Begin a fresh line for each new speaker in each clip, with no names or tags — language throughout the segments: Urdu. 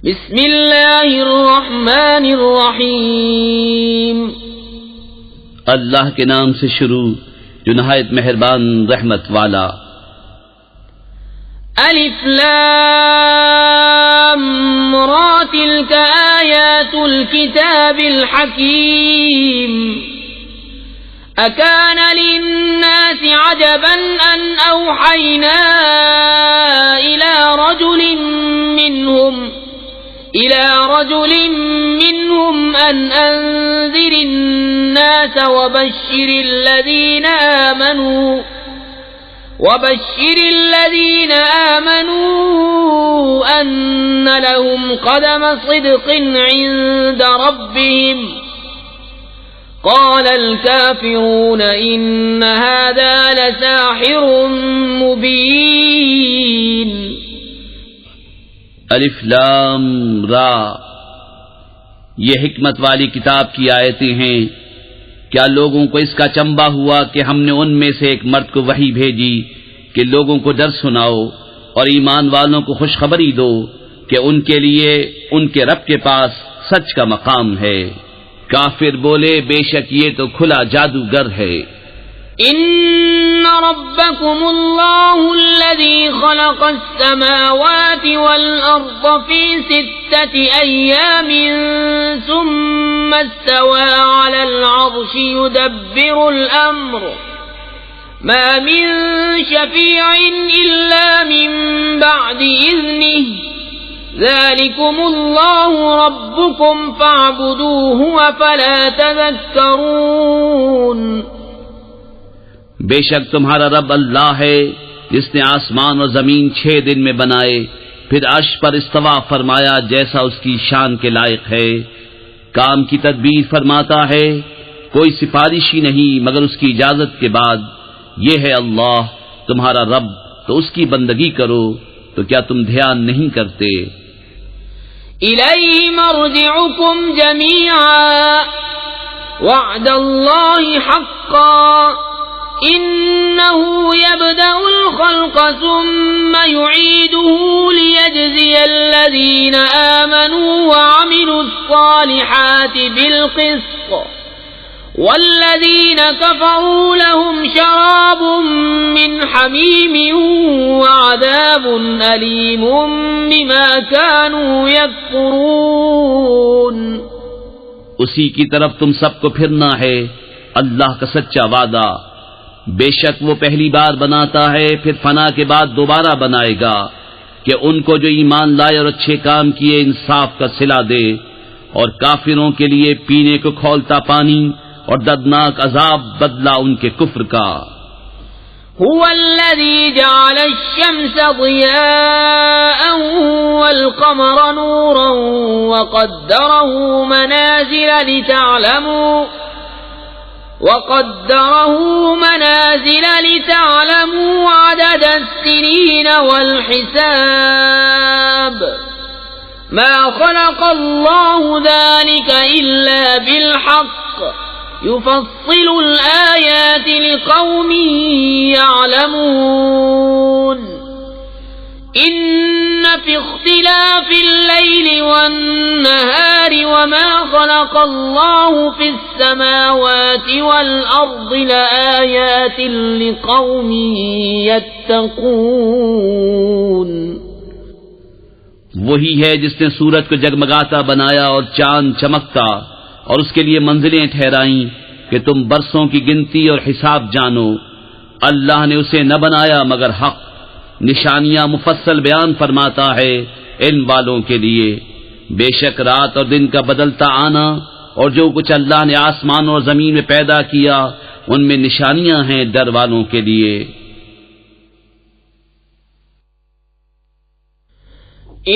بسم اللہ الرحمن الرحیم
اللہ کے نام سے شروع جو نہایت مہربان رحمت والا۔
الف لام را تلک آیات الكتاب الحکیم اکان للناس عجبا ان اوحینا الى رجل منهم ان انذر الناس وبشر الذين آمنوا أن لهم قدم صدق عند ربهم قال الكافرون إن هذا لساحر مبين۔
الف لام را، یہ حکمت والی کتاب کی آیتیں ہیں۔ کیا لوگوں کو اس کا چنبا ہوا کہ ہم نے ان میں سے ایک مرد کو وحی بھیجی کہ لوگوں کو ڈر سناؤ اور ایمان والوں کو خوشخبری دو کہ ان کے لیے ان کے رب کے پاس سچ کا مقام ہے۔ کافر بولے بے شک یہ تو کھلا جادوگر ہے۔
ان ربکم اللہ الذی خلق السماوات والارض فی 6 ایام ثم استوى على العرش يدبر الامر ما من شفیع الا من بعد اذنه ذلكم اللہ ربکم فاعبدوه افلا تذکرون۔
بے شک تمہارا رب اللہ ہے جس نے آسمان اور زمین 6 دن میں بنائے، پھر عرش پر استوا فرمایا جیسا اس کی شان کے لائق ہے، کام کی تدبیر فرماتا ہے، کوئی سفارشی نہیں مگر اس کی اجازت کے بعد۔ یہ ہے اللہ تمہارا رب، تو اس کی بندگی کرو، تو کیا تم دھیان نہیں کرتے؟
الیہ مرجعکم جمیعا وعد اللہ حقا انه يبدأ الخلق ثم يعيده ليجزي الذين آمنوا وعملوا الصالحات بالقسط والذين كفروا لهم شراب من حميم وعذاب أليم بما كانوا يكفرون۔
اسی کی طرف تم سب کو پھرنا ہے، اللہ کا سچا وعدہ۔ بے شک وہ پہلی بار بناتا ہے پھر فنا کے بعد دوبارہ بنائے گا کہ ان کو جو ایمان لائے اور اچھے کام کیے انصاف کا صلہ دے، اور کافروں کے لیے پینے کو کھولتا پانی اور دردناک عذاب بدلہ ان کے کفر کا۔
هو الذي جعل الشمس ضياء والقمر نورا وقدره منازل لتعلموا عدد السنين والحساب ما خلق الله ذلك إلا بالحق يفصل الآيات لقوم يعلمون۔ إن في اختلاف الليل والنهار وما خلق الله في السماوات والأرض لآيات لقوم يتقون۔
وہی ہے جس نے سورج کو جگمگاتا بنایا اور چاند چمکتا اور اس کے لیے منزلیں ٹھہرائیں کہ تم برسوں کی گنتی اور حساب جانو۔ اللہ نے اسے نہ بنایا مگر حق، نشانیاں مفصل بیان فرماتا ہے علم والوں کے لیے۔ بے شک رات اور دن کا بدلتا آنا اور جو کچھ اللہ نے آسمان اور زمین میں پیدا کیا ان میں نشانیاں ہیں ڈر والوں کے لیے۔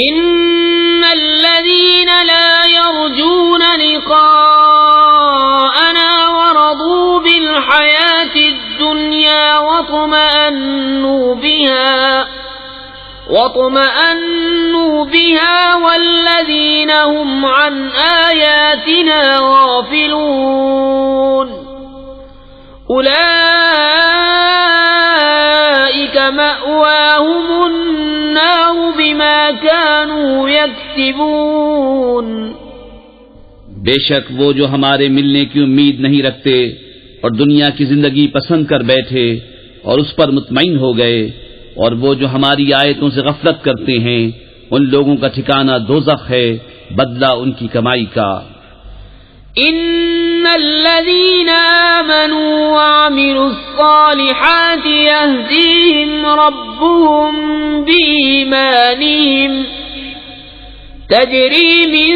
ان الذين لا يرجون لقاءنا ورضوا بالحياة الدنيا واطمأنوا بها والذين هم عن آياتنا غافلون أولئك مأواهم النار بما كانوا يكفرون۔ يكسبون.
بے شک وہ جو ہمارے ملنے کی امید نہیں رکھتے اور دنیا کی زندگی پسند کر بیٹھے اور اس پر مطمئن ہو گئے، اور وہ جو ہماری آیتوں سے غفلت کرتے ہیں، ان لوگوں کا ٹھکانہ دوزخ ہے، بدلہ ان کی کمائی کا.
ان الذين آمنوا وعملوا الصالحات يهديهم ربهم بإيمانهم تجري من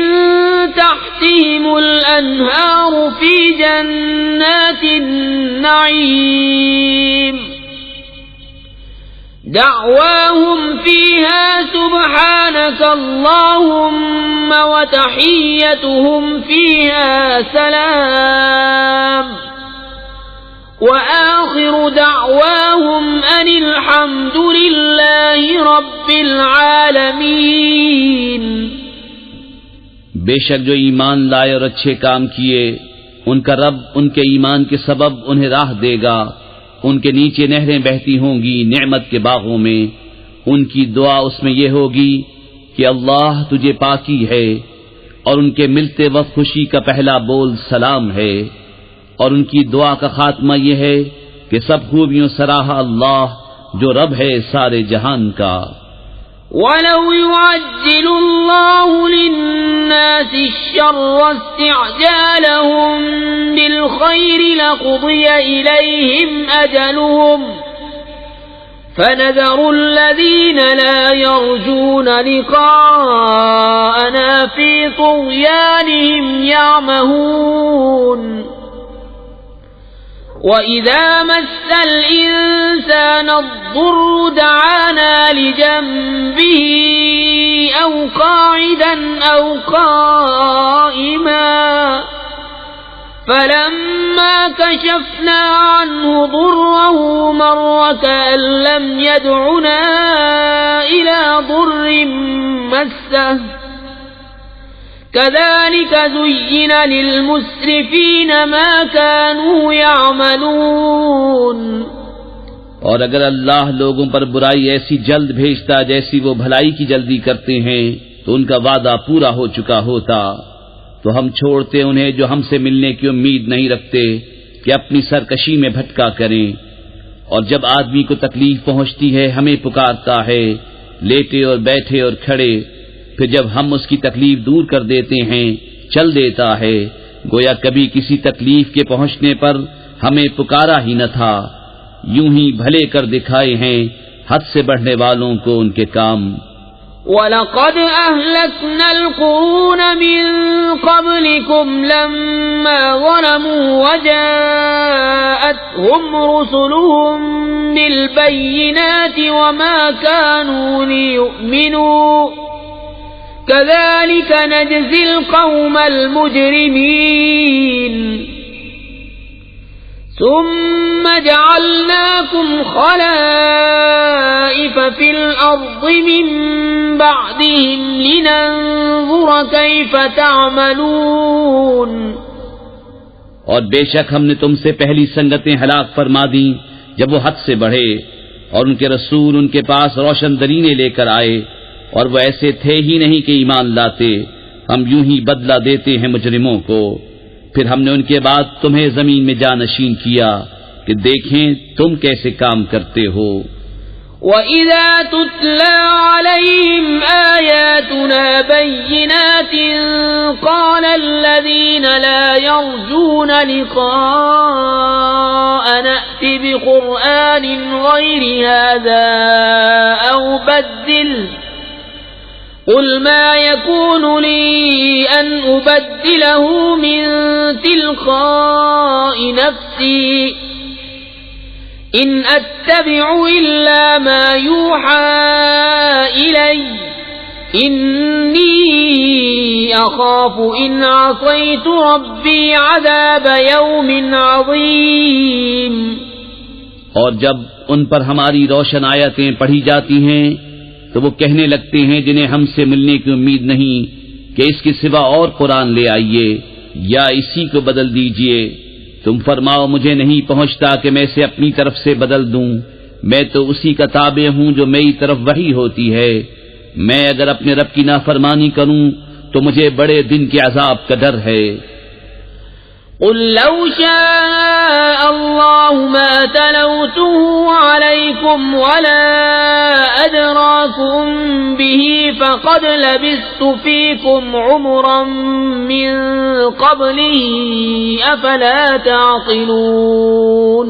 تحتهم الأنهار في جنات النعيم دعواهم فيها سبحانك اللهم وتحيتهم فيها سلام وآخر دعواهم أن الحمد لله رب العالمين.
بے شک جو ایمان لائے اور اچھے کام کیے، ان کا رب ان کے ایمان کے سبب انہیں راہ دے گا، ان کے نیچے نہریں بہتی ہوں گی نعمت کے باغوں میں. ان کی دعا اس میں یہ ہوگی کہ اللہ تجھے پاکی ہے، اور ان کے ملتے وقت خوشی کا پہلا بول سلام ہے، اور ان کی دعا کا خاتمہ یہ ہے کہ سب خوبیوں سراہا اللہ جو رب ہے سارے جہان کا.
وَلَوْ يُعَجِّلُ اللَّهُ لِلنَّاسِ الشَّرَّ اسْتِعْجَالَهُم بِالْخَيْرِ لَقُضِيَ إِلَيْهِمْ أَجَلُهُمْ فَنَذَرُ الَّذِينَ لَا يَرْجُونَ لِقَاءَنَا فِي طُغْيَانِهِمْ يَعْمَهُونَ. وَإِذَا مَسَّ الْإِنسَانَ الضُّرُّ دَعَانَا لِجَنبِهِ أَوْ قَاعِدًا أَوْ قَائِمًا فَلَمَّا كَشَفْنَا عَنْهُ ضُرَّهُ مَرَّ كَأَن لَّمْ يَدْعُنَا إِلَى ضُرٍّ مَّسَّهُ كَذَلِكَ زُيِّنَ لِلْمُسْرِفِينَ مَا كَانُوا يَعْمَلُونَ.
اور اگر اللہ لوگوں پر برائی ایسی جلد بھیجتا جیسی وہ بھلائی کی جلدی کرتے ہیں تو ان کا وعدہ پورا ہو چکا ہوتا. تو ہم چھوڑتے انہیں جو ہم سے ملنے کی امید نہیں رکھتے کہ اپنی سرکشی میں بھٹکا کریں. اور جب آدمی کو تکلیف پہنچتی ہے ہمیں پکارتا ہے، لیٹے اور بیٹھے اور کھڑے. پھر جب ہم اس کی تکلیف دور کر دیتے ہیں چل دیتا ہے، گویا کبھی کسی تکلیف کے پہنچنے پر ہمیں پکارا ہی نہ تھا. یوں ہی بھلے کر دکھائے ہیں حد سے بڑھنے والوں کو ان کے کام.
وَلَقَدْ أَهْلَكْنَا الْقُرُونَ مِنْ قَبْلِكُمْ لَمَّا ظَلَمُوا وَجَاءَتْهُمْ رُسُلُهُم بِالْبَيِّنَاتِ وَمَا كَانُوا لِيُؤْمِنُوا كَذَلِكَ نَجْزِي الْقَوْمَ الْمُجْرِمِينَ. ثُمَّ جَعَلْنَاكُمْ خَلَائِفَ فِي الْأَرْضِ مِنْ بَعْدِهِمْ لِنَنظُرَ كَيْفَ تَعْمَلُونَ.
اور بے شک ہم نے تم سے پہلی سنگتیں ہلاک فرما دیں جب وہ حد سے بڑھے، اور ان کے رسول ان کے پاس روشن دلیلیں لے کر آئے، اور وہ ایسے تھے ہی نہیں کہ ایمان لاتے. ہم یوں ہی بدلہ دیتے ہیں مجرموں کو. پھر ہم نے ان کے بعد تمہیں زمین میں جانشین کیا کہ دیکھیں تم کیسے کام کرتے ہو.
وَإِذَا تُتْلَى عَلَيْهِمْ آيَاتُنَا بَيِّنَاتٍ قَالَ الَّذِينَ لَا يَرْجُونَ لِقَاءَنَا ائْتِ بِقُرْآنٍ غَيْرِ هَذَا أَوْ بَدِّلْهُ قُلْ مَا يَكُونُ لِي أَنْ أُبَدِّلَهُ مِنْ تِلْقَاءِ نَفْسِي إِنْ أَتَّبِعُ إِلَّا مَا يُوحَى إِلَيَّ إِنِّي أَخَافُ إِنْ عَصَيْتُ رَبِّي عَذَابَ يَوْمٍ عَظِيمٍ.
اور جب ان پر ہماری روشن آیتیں پڑھی جاتی ہیں تو وہ کہنے لگتے ہیں جنہیں ہم سے ملنے کی امید نہیں کہ اس کے سوا اور قرآن لے آئیے یا اسی کو بدل دیجئے. تم فرماؤ مجھے نہیں پہنچتا کہ میں اسے اپنی طرف سے بدل دوں، میں تو اسی کا تابع ہوں جو میری طرف وحی ہوتی ہے. میں اگر اپنے رب کی نافرمانی کروں تو مجھے بڑے دن کے عذاب کا ڈر ہے۔
قل لو شاء الله ما تلوته عليكم ولا أدراكم به فقد لبثت فيكم عمرا من قبله أفلا تعقلون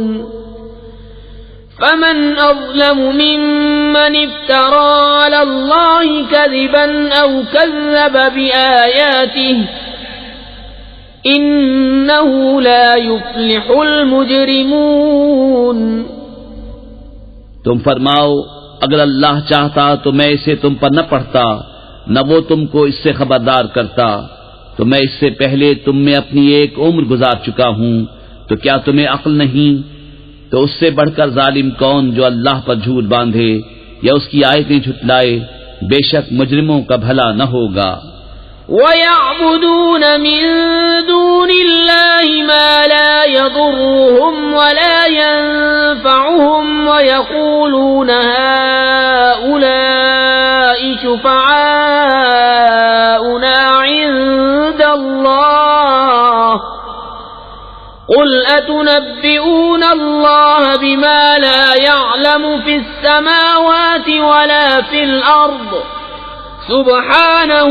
فمن أظلم ممن افترى على الله كذبا أو كذب بآياته انہو لا یفلح المجرمون۔
تم فرماؤ اگر اللہ چاہتا تو میں اسے تم پر نہ پڑھتا، نہ وہ تم کو اس سے خبردار کرتا، تو میں اس سے پہلے تم میں اپنی ایک عمر گزار چکا ہوں، تو کیا تمہیں عقل نہیں؟ تو اس سے بڑھ کر ظالم کون جو اللہ پر جھوٹ باندھے یا اس کی آیتیں جھٹلائے، بے شک مجرموں کا بھلا نہ ہوگا۔
وَيَعْبُدُونَ مِن دُونِ اللَّهِ مَا لَا يَضُرُّهُمْ وَلَا يَنفَعُهُمْ وَيَقُولُونَ هَؤُلَاءِ شُفَعَاؤُنَا عِندَ اللَّهِ قُلْ أَتُنَبِّئُونَ اللَّهَ بِمَا لَا يَعْلَمُ فِي السَّمَاوَاتِ وَلَا فِي الْأَرْضِ سبحانہ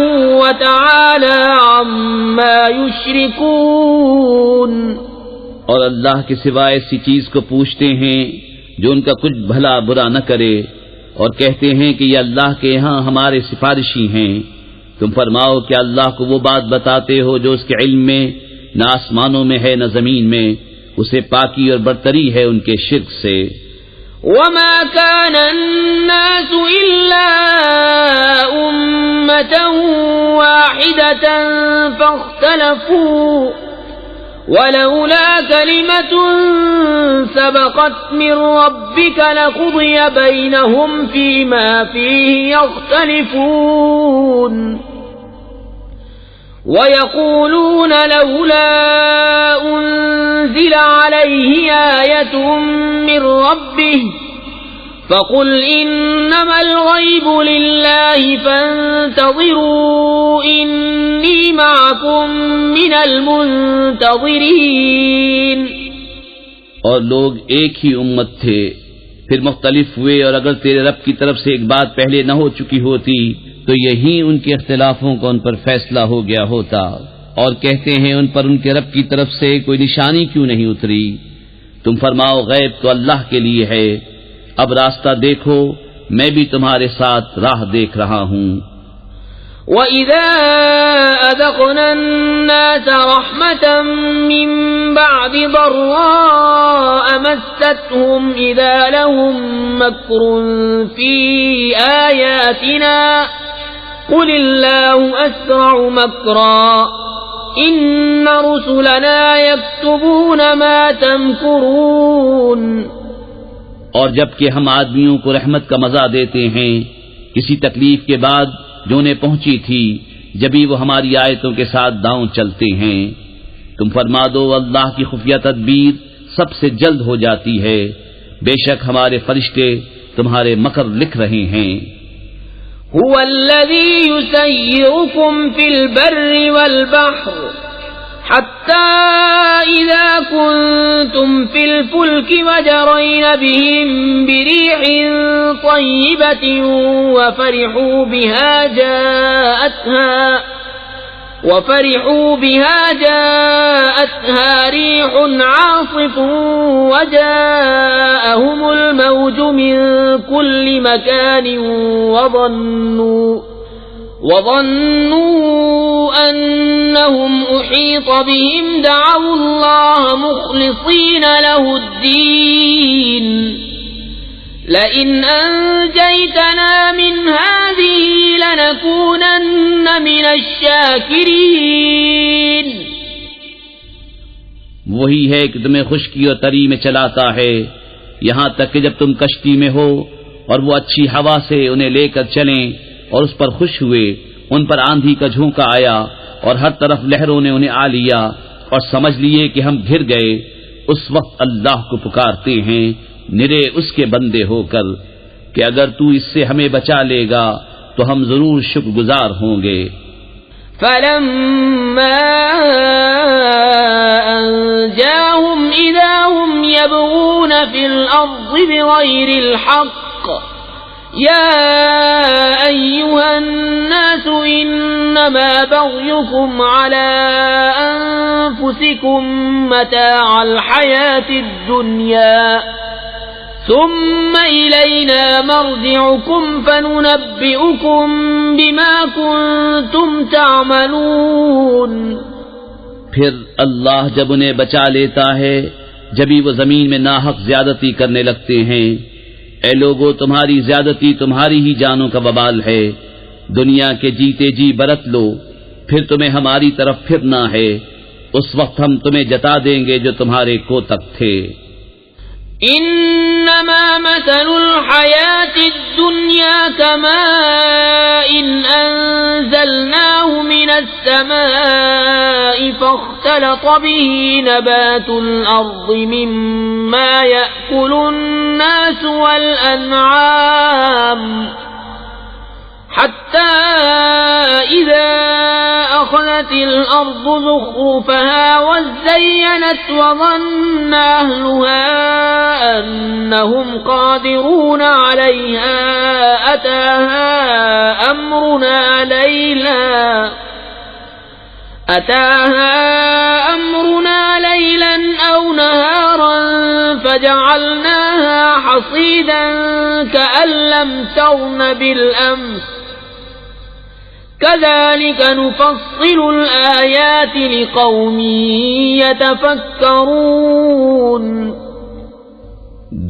وتعالی عما یشرکون۔
اور اللہ کے سوا ایسی چیز کو پوچھتے ہیں جو ان کا کچھ بھلا برا نہ کرے، اور کہتے ہیں کہ یہ اللہ کے یہاں ہمارے سفارشی ہیں۔ تم فرماؤ کہ اللہ کو وہ بات بتاتے ہو جو اس کے علم میں نہ آسمانوں میں ہے نہ زمین میں، اسے پاکی اور برتری ہے ان کے شرک سے۔
وما كان الناس إلا أمة واحدة فاختلفوا ولولا كلمة سبقت من ربك لقضي بينهم فيما فيه يختلفون وَيَقُولُونَ لَوْلَا أُنزِلَ عَلَيْهِ آيَةٌ مِّن رَّبِّهِ فَقُلْ إِنَّمَا الْغَيْبُ لِلَّهِ فَانتَظِرُوا إِنِّي مَعَكُم مِّنَ الْمُنتَظِرِينَ۔
اور لوگ ایک ہی امت تھے، پھر مختلف ہوئے، اور اگر تیرے رب کی طرف سے ایک بات پہلے نہ ہو چکی ہوتی تو یہی ان کے اختلافوں کا ان پر فیصلہ ہو گیا ہوتا۔ اور کہتے ہیں ان پر ان کے رب کی طرف سے کوئی نشانی کیوں نہیں اتری؟ تم فرماؤ غیب تو اللہ کے لیے ہے، اب راستہ دیکھو، میں بھی تمہارے ساتھ راہ دیکھ رہا ہوں۔
وَإِذَا أَذَقْنَا النَّاسَ رَحْمَةً مِّن بَعْدِ ضَرَّاءَ مَسَّتْهُمْ إِذَا لَهُم مَّكْرٌ فِي آيَاتِنَا قُلِ اللَّهُ أَسْرَعُ مَكْرًا إِنَّ رُسُلَنَا يَكْتُبُونَ مَا تَمْكُرُونَ۔
اور جب کہ ہم آدمیوں کو رحمت کا مزہ دیتے ہیں کسی تکلیف کے بعد جو انہیں پہنچی تھی، جبھی وہ ہماری آیتوں کے ساتھ داؤں چلتے ہیں، تم فرما دو اللہ کی خفیہ تدبیر سب سے جلد ہو جاتی ہے، بے شک ہمارے فرشتے تمہارے مکر لکھ رہے ہیں۔
هو الذي يسيركم في البر والبحر حتى إذا كنتم في الفلك وجرين بهم بريح طيبة وفرحوا بها جاءتها ريح عاصف وجاءهم الموج من كل مكان وظنوا أنهم أحيط بهم دعوا الله مخلصين له الدين لئن أنجيتنا من هذه لنكونن من الشاكرين۔
وہی ہے کہ تمہیں خشکی اور تری میں چلاتا ہے یہاں تک کہ جب تم کشتی میں ہو اور وہ اچھی ہوا سے انہیں لے کر چلیں اور اس پر خوش ہوئے، ان پر آندھی کا جھونکا آیا اور ہر طرف لہروں نے انہیں آ لیا اور سمجھ لیے کہ ہم گر گئے، اس وقت اللہ کو پکارتے ہیں نرے اس کے بندے ہو کر کہ اگر تو اس سے ہمیں بچا لے گا تو ہم ضرور شکر گزار ہوں گے۔
فلما أنجاهم إذا هم يبغون في الأرض بغير الحق يا أيها الناس إنما بغيكم على أنفسكم متاع الحياة الدنيا ثم إلينا مرجعكم فننبئكم بما كنتم تعملون۔
پھر اللہ جب انہیں بچا لیتا ہے جبھی وہ زمین میں ناحق زیادتی کرنے لگتے ہیں، اے لوگو تمہاری زیادتی تمہاری ہی جانوں کا وبال ہے، دنیا کے جیتے جی برت لو، پھر تمہیں ہماری طرف پھرنا ہے، اس وقت ہم تمہیں جتا دیں گے جو تمہارے کوتک تھے۔
انما مثل الحياة الدنيا كماء انزلناه من السماء فاختلط به نبات الارض مما يأكل الناس والانعام حتى إذا أخذت الأرض زخرفها وزينت وظن أهلها أنهم قادرون عليها أتاها أمرنا ليلا أو نهارا فجعلناها حصيدا كأن لم تغن بالأمس كذلك نفصل الآيات لقوم يتفكرون۔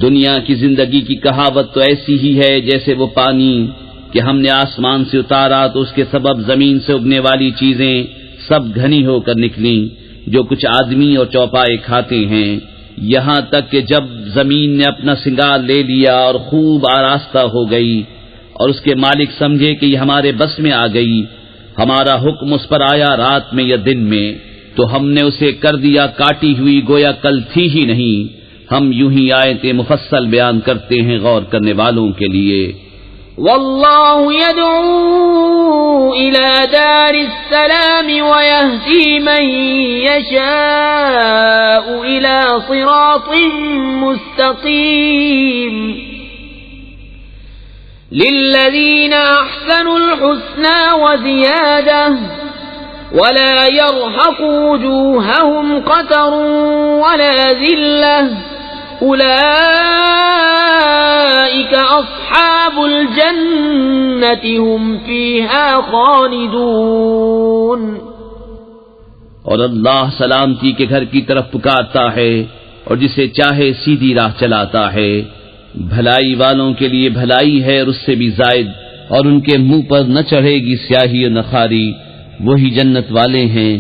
دنیا کی زندگی کی کہاوت تو ایسی ہی ہے جیسے وہ پانی کہ ہم نے آسمان سے اتارا تو اس کے سبب زمین سے اگنے والی چیزیں سب گھنی ہو کر نکلیں، جو کچھ آدمی اور چوپائے کھاتے ہیں، یہاں تک کہ جب زمین نے اپنا سنگار لے لیا اور خوب آراستہ ہو گئی اور اس کے مالک سمجھے کہ یہ ہمارے بس میں آ گئی، ہمارا حکم اس پر آیا رات میں یا دن میں، تو ہم نے اسے کر دیا کاٹی ہوئی گویا کل تھی ہی نہیں۔ ہم یوں ہی آیتیں مفصل بیان کرتے ہیں غور کرنے والوں کے لیے۔
واللہ يدعو إلى دار السلام ويهدي من يشاء إلى صراط مستقيم للذين أحسنوا الحسنى وزيادة ولا يرهق وجوههم قتر ولا ذلة أولئك أصحاب الجنة هم فيها خالدون۔
اور اللہ سلامتی کے گھر کی طرف پکارتا ہے اور جسے چاہے سیدھی راہ چلاتا ہے، بھلائی والوں کے لیے بھلائی ہے اور اس سے بھی زائد، اور ان کے منہ پر نہ چڑھے گی سیاہی و نخاری، وہی جنت والے ہیں،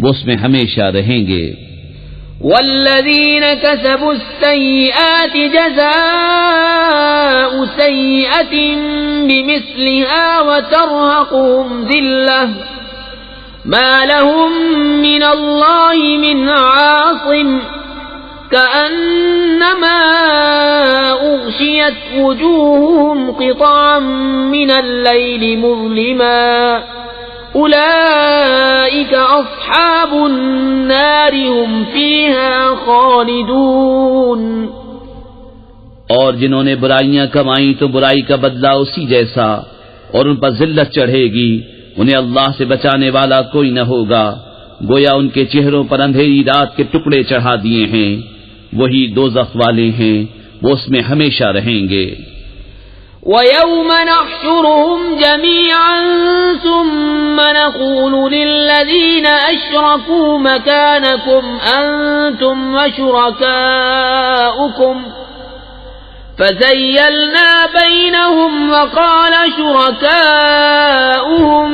وہ اس میں ہمیشہ رہیں گے۔
والذین کسبوا السیئات جزاء سیئة بمثلها وترهقهم ذلة ما لهم من اللہ من عاصم كأنما أغشيت وجوههم قطعا من الليل مظلما أولئك أصحاب النار هم فيها خالدون۔
اور جنہوں نے برائیاں کمائیں تو برائی کا بدلہ اسی جیسا، اور ان پر ذلت چڑھے گی، انہیں اللہ سے بچانے والا کوئی نہ ہوگا، گویا ان کے چہروں پر اندھیری رات کے ٹکڑے چڑھا دیے ہیں، وہی دوزخ والے ہیں، وہ اس میں ہمیشہ رہیں گے۔
وَيَوْمَ نَحْشُرُهُمْ جَمِيعًا ثُمَّ نَقُولُ لِلَّذِينَ أَشْرَكُوا مَكَانَكُمْ أَنْتُمْ وَشُرَكَاؤُكُمْ فَزَيَّلْنَا بَيْنَهُمْ وَقَالَ شُرَكَاؤُهُمْ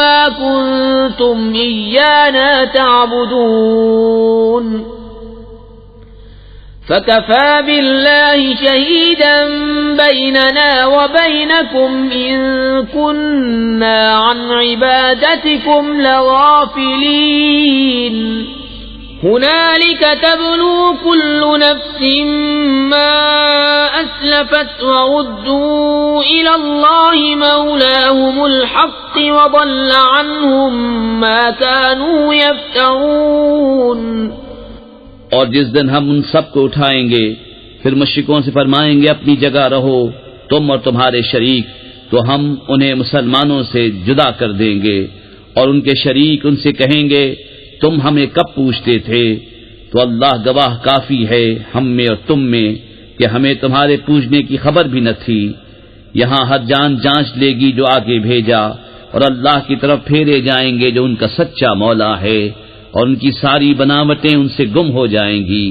مَا كُنْتُمْ إِيَّانَا تَعْبُدُونَ فَكَفَى بِاللَّهِ شَهِيدًا بَيْنَنَا وَبَيْنَكُمْ إِن كُنَّا عَنْ عِبَادَتِكُمْ لَغَافِلِينَ۔ هنالك تبلو كل نفس ما أسلفت وردوا إلى الله مولاهم الحق وضل عنهم ما كانوا يفترون.
اور جس دن ہم ان سب کو اٹھائیں گے پھر مشرکوں سے فرمائیں گے اپنی جگہ رہو تم اور تمہارے شریک، تو ہم انہیں مسلمانوں سے جدا کر دیں گے اور ان کے شریک ان سے کہیں گے تم ہمیں کب پوچھتے تھے؟ تو اللہ گواہ کافی ہے ہم میں اور تم میں کہ ہمیں تمہارے پوچھنے کی خبر بھی نہ تھی. یہاں ہر جان جانچ لے گی جو آگے بھیجا، اور اللہ کی طرف پھیرے جائیں گے جو ان کا سچا مولا ہے، اور ان کی ساری بناوٹیں ان سے گم ہو جائیں گی.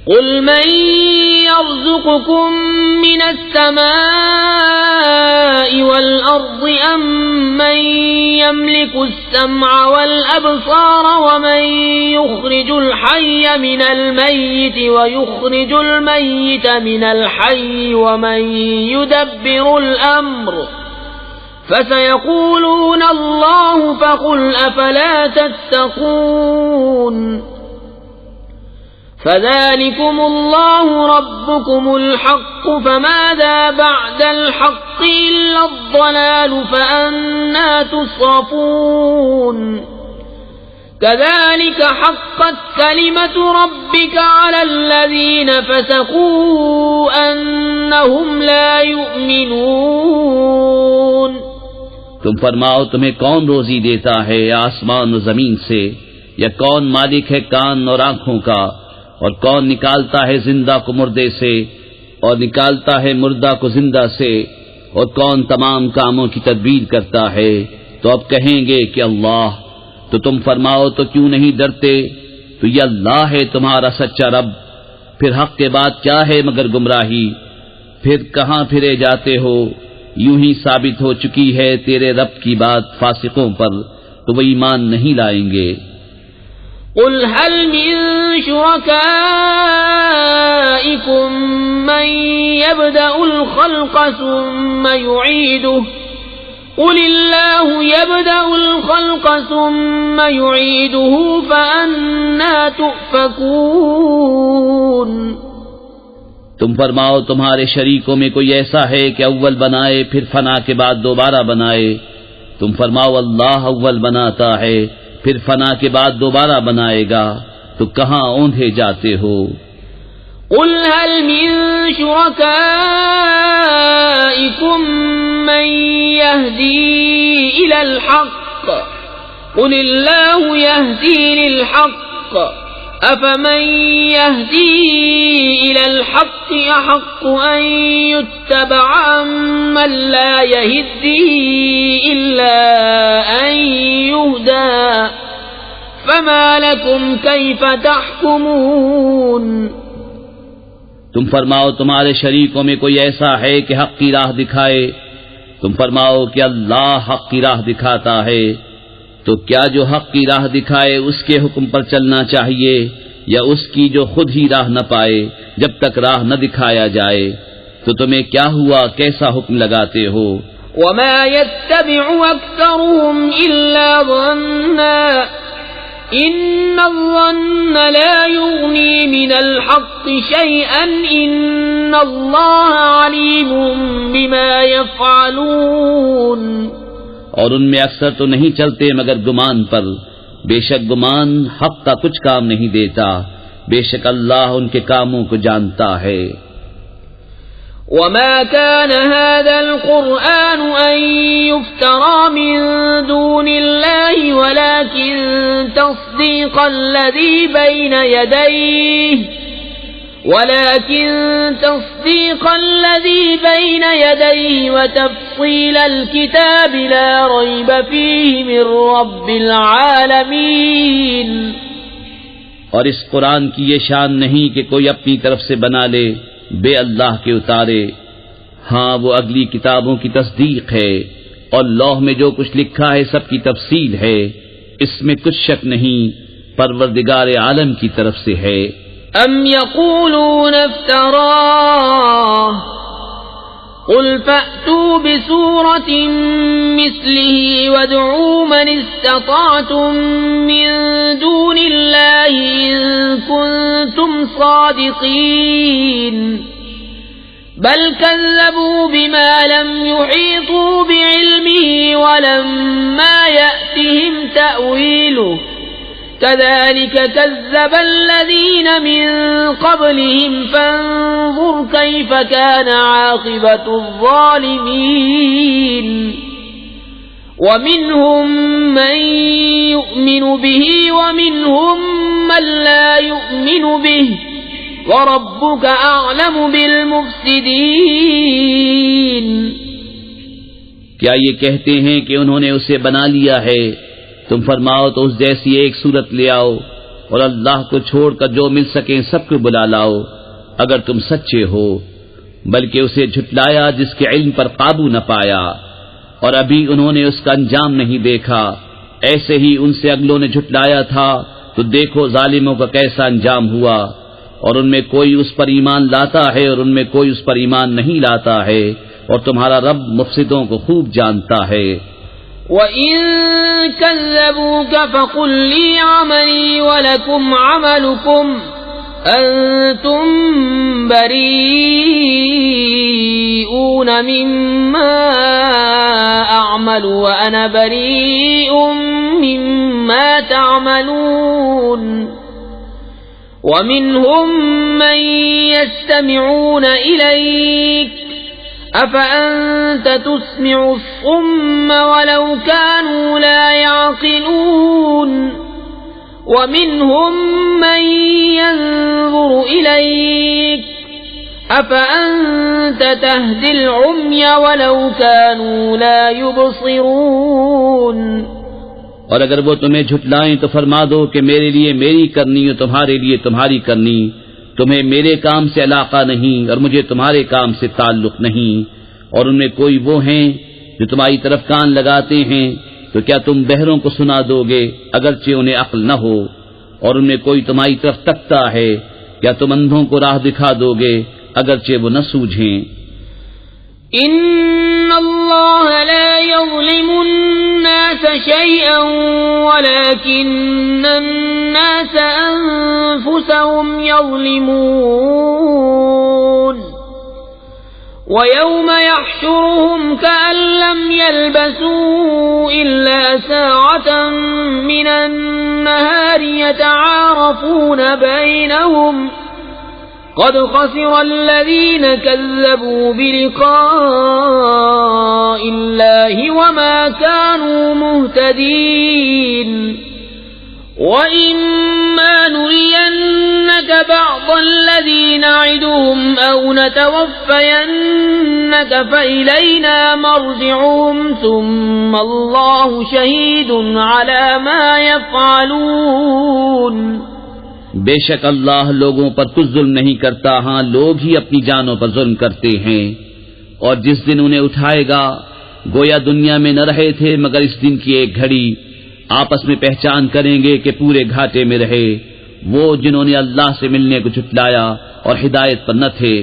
قل من يرزقكم من السماء والأرض أم من يملك السمع والأبصار ومن يخرج الحي من الميت ويخرج الميت من الحي ومن يدبر الأمر فسيقولون الله فقل أفلا تتقون. فذلكم الله ربكم الحق فماذا بعد الحق إلا الضلال فأنى تصرفون. كذلك حقت كلمة ربك على الذين فسقوا أنهم لا يؤمنون.
تم فرماؤ تمہیں کون روزی دیتا ہے آسمان و زمین سے، یا کون مالک ہے کان اور آنکھوں کا، اور کون نکالتا ہے زندہ کو مردے سے اور نکالتا ہے مردہ کو زندہ سے، اور کون تمام کاموں کی تدبیر کرتا ہے؟ تو اب کہیں گے کہ اللہ. تو تم فرماؤ تو کیوں نہیں ڈرتے؟ تو یہ اللہ ہے تمہارا سچا رب، پھر حق کے بعد کیا ہے مگر گمراہی؟ پھر کہاں پھرے جاتے ہو؟ یوں ہی ثابت ہو چکی ہے تیرے رب کی بات فاسقوں پر، تو وہ ایمان نہیں لائیں گے.
قل هل من شركائكم من يبدأ الخلق ثم يعيده قل الله يبدأ الخلق ثم يعيده فأنى تؤفكون.
تم فرماؤ تمہارے شریکوں میں کوئی ایسا ہے کہ اول بنائے پھر فنا کے بعد دوبارہ بنائے؟ تم فرماؤ اللہ اول بناتا ہے پھر فنا کے بعد دوبارہ بنائے گا، تو کہاں اوندھے جاتے ہو؟
قل هل من شركائكم من يهدي إلى الحق قل الله يهدي للحق أفمن يهدي إلى الحق أحق أن يتبع أمن لا يهدي إلا أن يهدى فما لكم كيف تحكمون.
تم فرماؤ تمہارے شریکوں میں کوئی ایسا ہے کہ حق کی راہ دکھائے؟ تم فرماؤ کہ اللہ حق کی راہ دکھاتا ہے، تو کیا جو حق کی راہ دکھائے اس کے حکم پر چلنا چاہیے، یا اس کی جو خود ہی راہ نہ پائے جب تک راہ نہ دکھایا جائے؟ تو تمہیں کیا ہوا، کیسا حکم لگاتے ہو؟
وما يتبع أكثرهم إلا ظنا إن الظن لا يغني من الحق شيئا إن الله عليم بما يفعلون.
اور ان میں اکثر تو نہیں چلتے مگر گمان پر، بے شک گمان حق کا کچھ کام نہیں دیتا، بے شک اللہ ان کے کاموں کو جانتا ہے.
وما كان هذا القرآن أن يفترى من دون الله ولكن تصديق الذي بين يديه وتفصيل الكتاب لا ريب فيه من رب العالمين.
اور اس قرآن کی یہ شان نہیں کہ کوئی اپنی طرف سے بنا لے بے اللہ کے اتارے، ہاں وہ اگلی کتابوں کی تصدیق ہے، اور لوح میں جو کچھ لکھا ہے سب کی تفصیل ہے، اس میں کچھ شک نہیں، پروردگار عالم کی طرف سے ہے.
ام يقولون افتراه قل فأتوا بسورة مثله وادعوا من استطعتم من دون الله إن صادقين بل كذبوا بما لم يحيطوا بعلمه ولما يأتهم تأويله كذلك كذب الذين من قبلهم فانظر كيف كان عاقبة الظالمين ومنهم من يؤمن به ومنهم من لا يؤمن به وَرَبُّكَ أَعْلَمُ بِالْمُفْسِدِينَ
کیا یہ کہتے ہیں کہ انہوں نے اسے بنا لیا ہے؟ تم فرماؤ تو اس جیسی ایک صورت لے آؤ اور اللہ کو چھوڑ کر جو مل سکیں سب کو بلا لاؤ اگر تم سچے ہو، بلکہ اسے جھٹلایا جس کے علم پر قابو نہ پایا، اور ابھی انہوں نے اس کا انجام نہیں دیکھا، ایسے ہی ان سے اگلوں نے جھٹلایا تھا، تو دیکھو ظالموں کا کیسا انجام ہوا۔ اور ان میں کوئی اس پر ایمان لاتا ہے اور ان میں کوئی اس پر ایمان نہیں لاتا ہے، اور تمہارا رب مفسدوں کو خوب جانتا ہے۔
وَإِن كَذَّبُوكَ فَقُل لِّي عَمَلِي وَلَكُمْ عَمَلُكُمْ أَنتُم بَرِيئُونَ مِمَّا أَعْمَلُ وَأَنَا بَرِيءٌ مِّمَّا تَعْمَلُونَ وَمِنْهُمْ مَنْ يَسْتَمِعُونَ إِلَيْكَ أَفَأَنْتَ تُسْمِعُ الصُّمَّ وَلَوْ كَانُوا لَا يَعْقِلُونَ وَمِنْهُمْ مَنْ يَنْظُرُ إِلَيْكَ أَفَأَنْتَ تَهْدِي الْعُمْيَ وَلَوْ كَانُوا لَا يُبْصِرُونَ
اور اگر وہ تمہیں جھٹلائیں تو فرما دو کہ میرے لیے میری کرنی اور تمہارے لیے تمہاری کرنی، تمہیں میرے کام سے علاقہ نہیں اور مجھے تمہارے کام سے تعلق نہیں، اور ان میں کوئی وہ ہیں جو تمہاری طرف کان لگاتے ہیں، تو کیا تم بہروں کو سنا دو گے اگرچہ انہیں عقل نہ ہو، اور ان میں کوئی تمہاری طرف تکتا ہے، کیا تم اندھوں کو راہ دکھا دو گے اگرچہ وہ نہ سوجھیں۔
ان اللہ لا یظلم الناس شیئا ولكن الناس انفسهم یظلمون وَيَوْمَ يَحْشُرُهُمْ كَأَن لَّمْ يَلْبَثُوا إِلَّا سَاعَةً مِّنَ النَّهَارِ يَتَعَارَفُونَ بَيْنَهُمْ قَدْ خَسِرَ الَّذِينَ كَذَّبُوا بِلِقَاءِ اللَّهِ وَمَا كَانُوا مُهْتَدِينَ وَإِمَّا نُرِيَنَّكَ بَعْضَ الَّذِي نَعِدُهُمْ أَوْ نَتَوَفَّيَنَّكَ فَإِلَيْنَا مَرْجِعُهُمْ ثُمَّ اللَّهُ شَهِيدٌ عَلَى مَا يَفْعَلُونَ
بے شک اللہ لوگوں پر کچھ ظلم نہیں کرتا، ہاں لوگ ہی اپنی جانوں پر ظلم کرتے ہیں، اور جس دن انہیں اٹھائے گا گویا دنیا میں نہ رہے تھے مگر اس دن کی ایک گھڑی، آپس میں پہچان کریں گے کہ پورے گھاٹے میں رہے وہ جنہوں نے اللہ سے ملنے کو جھٹلایا اور ہدایت پر نہ تھے۔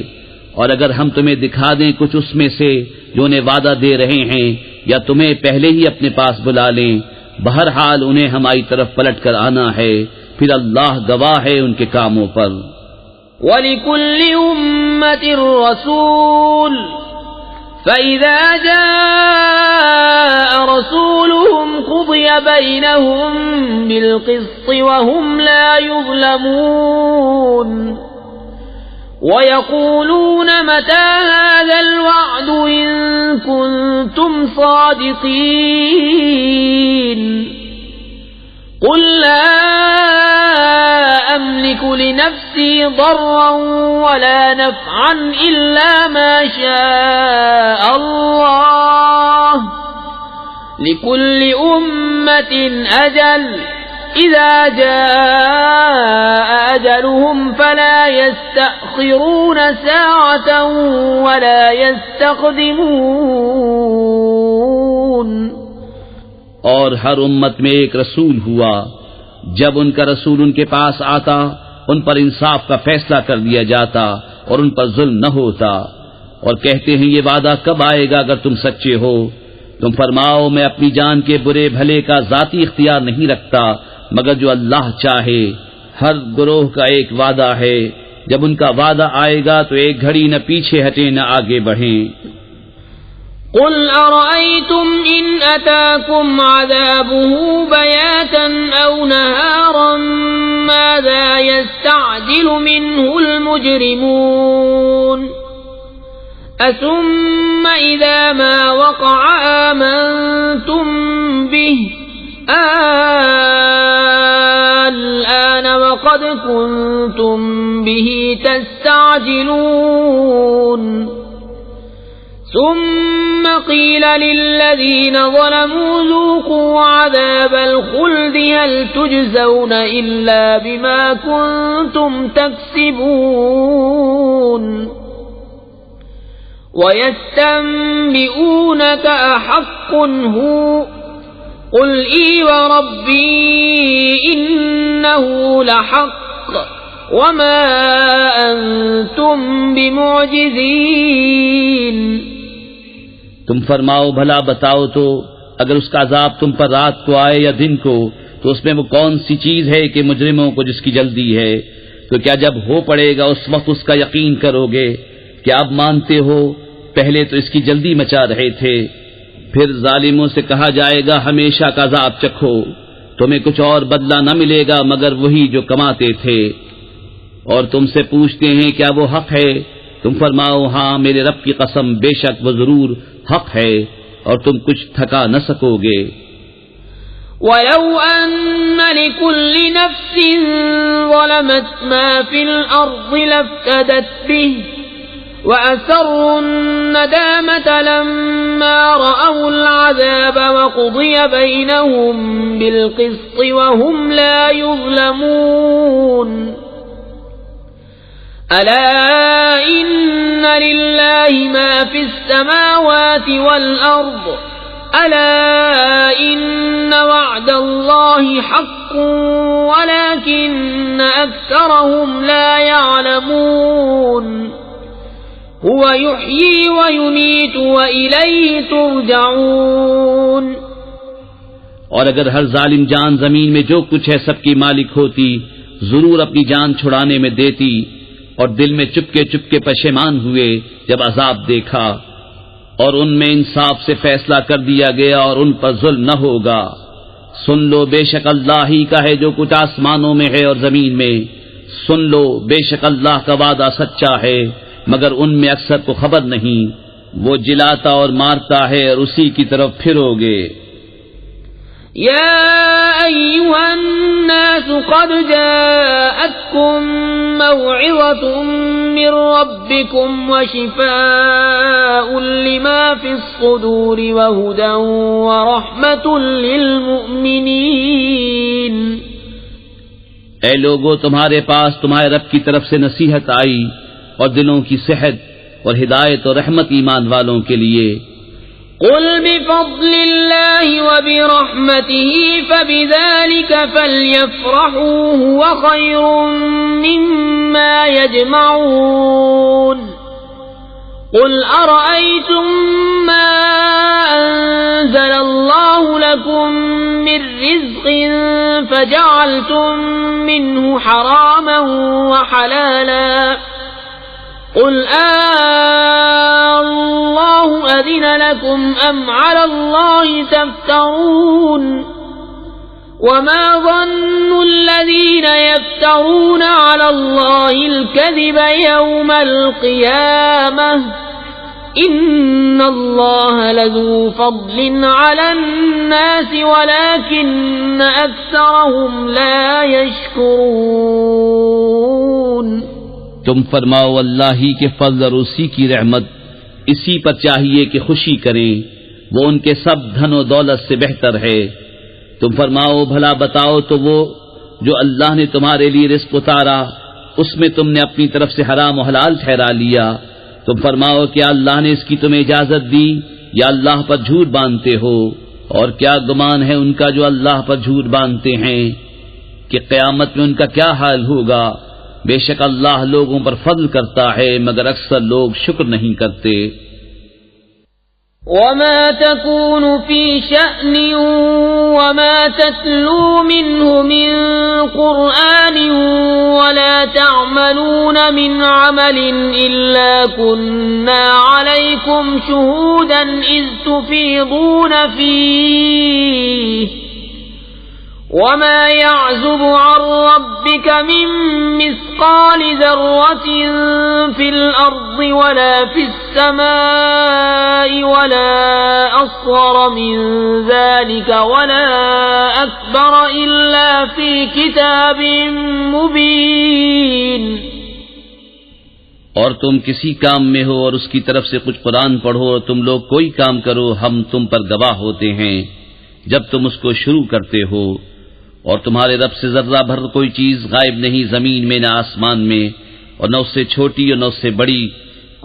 اور اگر ہم تمہیں دکھا دیں کچھ اس میں سے جو انہیں وعدہ دے رہے ہیں، یا تمہیں پہلے ہی اپنے پاس بلا لیں، بہرحال انہیں ہماری طرف پلٹ کر آنا ہے، پھر اللہ گواہ ہے ان کے کاموں پر۔
وَلِكُلِّ أُمَّةٍ رَّسُولٌ فَإِذَا جَاءَ رَسُولُهُمْ قُضِيَ بَيْنَهُم بِالْقِسْطِ وَهُمْ لَا يُظْلَمُونَ وَيَقُولُونَ مَتَى هَذَا الْوَعْدُ إِن كُنتُمْ صَادِقِينَ قُل لَّا أَمْلِكُ لِنَفْسِي ضَرًّا وَلَا نَفْعًا إِلَّا مَا شَاءَ اللَّهُ لِكُلِّ أُمَّةٍ أَجَلٌ إِذَا جَاءَ أَجَلُهُمْ فَلَا يَسْتَأْخِرُونَ سَاعَةً وَلَا يَسْتَقْدِمُونَ
اور ہر امت میں ایک رسول ہوا، جب ان کا رسول ان کے پاس آتا ان پر انصاف کا فیصلہ کر دیا جاتا اور ان پر ظلم نہ ہوتا، اور کہتے ہیں یہ وعدہ کب آئے گا اگر تم سچے ہو؟ تم فرماؤ میں اپنی جان کے برے بھلے کا ذاتی اختیار نہیں رکھتا مگر جو اللہ چاہے، ہر گروہ کا ایک وعدہ ہے جب ان کا وعدہ آئے گا تو ایک گھڑی نہ پیچھے ہٹیں نہ آگے بڑھیں۔
قل أرأيتم إن أتاكم عذابه بياتا أو نهارا ماذا يستعجل منه المجرمون أثم إذا ما وقع آمنتم به الآن وقد كنتم به تستعجلون ثم قيل للذين ظلموا ذوقوا عذاب الخلد هل تجزون إلا بما كنتم تكسبون ويستنبئونك أحق هو قل إي وربي إنه لحق وما أنتم بمعجزين۔
تم فرماؤ بھلا بتاؤ تو اگر اس کا عذاب تم پر رات کو آئے یا دن کو تو اس میں وہ کون سی چیز ہے کہ مجرموں کو جس کی جلدی ہے؟ تو کیا جب ہو پڑے گا اس وقت اس کا یقین کرو گے؟ کیا اب مانتے ہو؟ پہلے تو اس کی جلدی مچا رہے تھے۔ پھر ظالموں سے کہا جائے گا ہمیشہ کا عذاب چکھو، تمہیں کچھ اور بدلہ نہ ملے گا مگر وہی جو کماتے تھے۔ اور تم سے پوچھتے ہیں کیا وہ حق ہے؟ تم فرماؤ ہاں میرے رب کی قسم بے شک وہ ضرور حق ہے اور تم کچھ تھکا نہ سکو گے۔
وَلَوْ أَنَّ لِكُلِّ نَفْسٍ ظَلَمَتْ مَا فِي الْأَرْضِ لَافْتَدَتْ بِهِ وَأَسَرُّوا النَّدَامَةَ لَمَّا رَأَوُا الْعَذَابَ وَقُضِيَ بَيْنَهُم بِالْقِسْطِ وَهُمْ لَا يُظْلَمُونَ أَلَا إِنَّ لِلَّهِ مَا فِي السَّمَاوَاتِ وَالْأَرْضِ أَلَا إِنَّ وَعْدَ اللَّهِ حَقٌّ وَلَكِنَّ أَكْثَرَهُمْ لَا يَعْلَمُونَ هُوَ يُحْيِي وَيُمِيتُ وَإِلَيْهِ تُرْجَعُونَ۔
اور اگر ہر ظالم جان زمین میں جو کچھ ہے سب کی مالک ہوتی ضرور اپنی جان چھڑانے میں دیتی، اور دل میں چپکے چپکے پشیمان ہوئے جب عذاب دیکھا، اور ان میں انصاف سے فیصلہ کر دیا گیا اور ان پر ظلم نہ ہوگا۔ سن لو بے شک اللہ ہی کا ہے جو کچھ آسمانوں میں ہے اور زمین میں، سن لو بے شک اللہ کا وعدہ سچا ہے مگر ان میں اکثر کو خبر نہیں۔ وہ جلاتا اور مارتا ہے اور اسی کی طرف پھرو گے۔
يا أيها الناس قد جاءتكم موعظة من ربكم وشفاء لما في الصدور وهدى ورحمة للمؤمنين۔
اے لوگو تمہارے پاس تمہارے رب کی طرف سے نصیحت آئی اور دلوں کی صحت اور ہدایت اور رحمت ایمان والوں کے لیے۔
قل بفضل الله وبرحمته فبذلك فليفرحوا هو خير مما يجمعون قل أرأيتم ما أنزل الله لكم من رزق فجعلتم منه حراما وحلالا قل الله أذن لكم أم على الله تفترون وما ظن الذين يفترون على الله الكذب يوم القيامة إن الله لذو فضل على الناس ولكن أكثرهم لا يشكرون۔
تم فرماؤ اللہ ہی کے فضل اور اسی کی رحمت اسی پر چاہیے کہ خوشی کریں، وہ ان کے سب دھن و دولت سے بہتر ہے۔ تم فرماؤ بھلا بتاؤ تو وہ جو اللہ نے تمہارے لیے رزق اتارا اس میں تم نے اپنی طرف سے حرام و حلال ٹھہرا لیا، تم فرماؤ کیا اللہ نے اس کی تمہیں اجازت دی یا اللہ پر جھوٹ باندھتے ہو؟ اور کیا گمان ہے ان کا جو اللہ پر جھوٹ باندھتے ہیں کہ قیامت میں ان کا کیا حال ہوگا؟ بے شک اللہ لوگوں پر فضل کرتا ہے مگر اکثر لوگ شکر نہیں کرتے۔
وما تكون في شأن وما تتلو منه من قرآن ولا تعملون تعملون من عمل إلا كنا عليكم شهودا إذ تفيضون فيه وما يعزب عن ربك من مثقال ذرة في الأرض ولا في السماء ولا أصغر من ذلك ولا أكبر إلا في كتاب مبين.
اور تم کسی کام میں ہو اور اس کی طرف سے کچھ قرآن پڑھو اور تم لوگ کوئی کام کرو، ہم تم پر گواہ ہوتے ہیں جب تم اس کو شروع کرتے ہو، اور تمہارے رب سے ذرہ بھر کوئی چیز غائب نہیں، زمین میں نہ آسمان میں، اور نہ اس سے چھوٹی اور نہ اس سے بڑی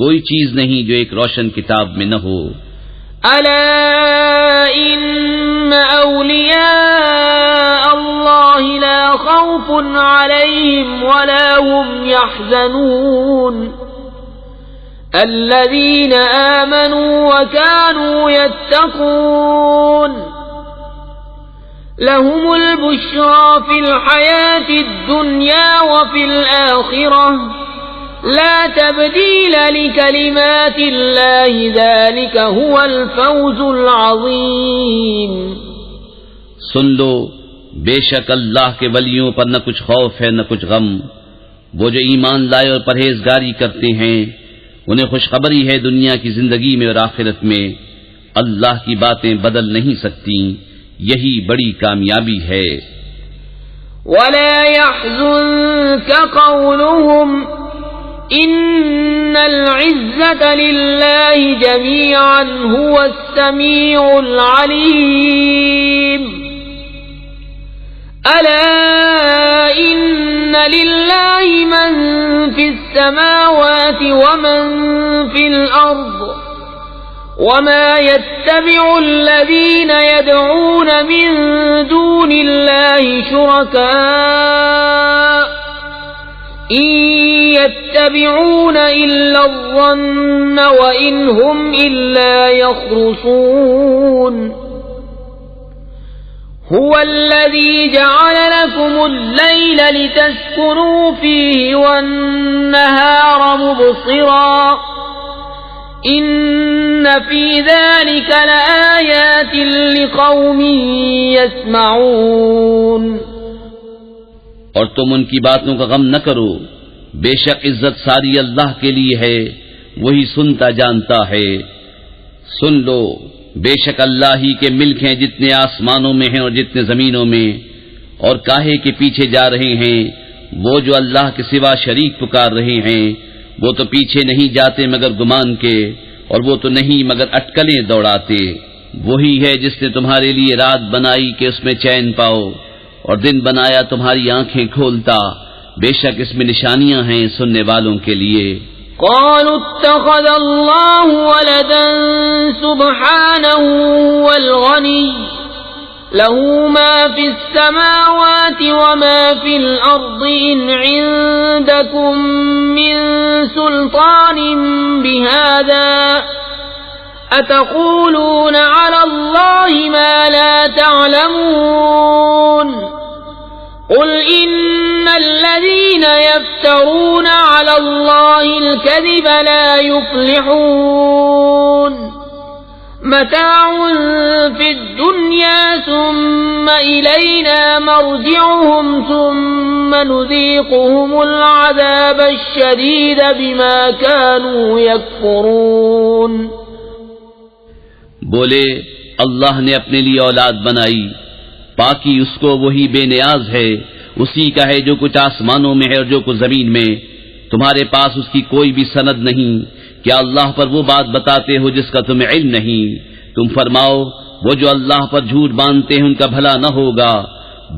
کوئی چیز نہیں جو ایک روشن کتاب میں نہ ہو.
ألا إن أولياء الله لا خوف عليهم ولا هم يحزنون الذين آمنوا وكانوا يتقون لهم البشرى في الحياة الدنيا وفي الآخرة لا تبديل لكلمات الله ذلك هو الفوز العظيم.
سن لو، بے شک اللہ کے ولیوں پر نہ کچھ خوف ہے نہ کچھ غم، وہ جو ایمان لائے اور پرہیزگاری کرتے ہیں انہیں خوشخبری ہے دنیا کی زندگی میں اور آخرت میں، اللہ کی باتیں بدل نہیں سکتی، یہی بڑی کامیابی ہے.
ولا يحزنك قولهم إن العزة لله جميعا هو السميع العليم. ألا إن لله من في السماوات ومن في الأرض وما يتبع الذين يدعون من دون الله شركاء إن يتبعون إلا الظن وإن هم إلا يخرصون. هو الذي جعل لكم الليل لتسكنوا فيه والنهار مبصرا إن في ذلك لآيات لقوم يسمعون.
اور تم ان کی باتوں کا غم نہ کرو، بے شک عزت ساری اللہ کے لیے ہے، وہی سنتا جانتا ہے. سن لو، بے شک اللہ ہی کے ملک ہیں جتنے آسمانوں میں ہیں اور جتنے زمینوں میں، اور کاہے کے پیچھے جا رہے ہیں وہ جو اللہ کے سوا شریک پکار رہے ہیں، وہ تو پیچھے نہیں جاتے مگر گمان کے، اور وہ تو نہیں مگر اٹکلیں دوڑاتے. وہی ہے جس نے تمہارے لیے رات بنائی کہ اس میں چین پاؤ، اور دن بنایا تمہاری آنکھیں کھولتا، بے شک اس میں نشانیاں ہیں سننے والوں کے لیے.
قالوا اتخذ الله ولدا سبحانه والغني له ما في السماوات وما في الأرض إن عندكم من سلطان بهذا أتقولون على الله ما لا تعلمون. قل إن الذين يفترون على الله الكذب لا يفلحون. متاع في الدنيا ثم إلينا مرجعهم ثم نذيقهم العذاب الشديد بما كانوا يكفرون.
بولے اللہ نے اپنے لیے اولاد بنائی، باقی اس کو وہی بے نیاز ہے، اسی کا ہے جو کچھ آسمانوں میں ہے اور جو کچھ زمین میں. تمہارے پاس اس کی کوئی بھی سند نہیں، کیا اللہ پر وہ بات بتاتے ہو جس کا تمہیں علم نہیں؟ تم فرماؤ وہ جو اللہ پر جھوٹ باندھتے ہیں ان کا بھلا نہ ہوگا.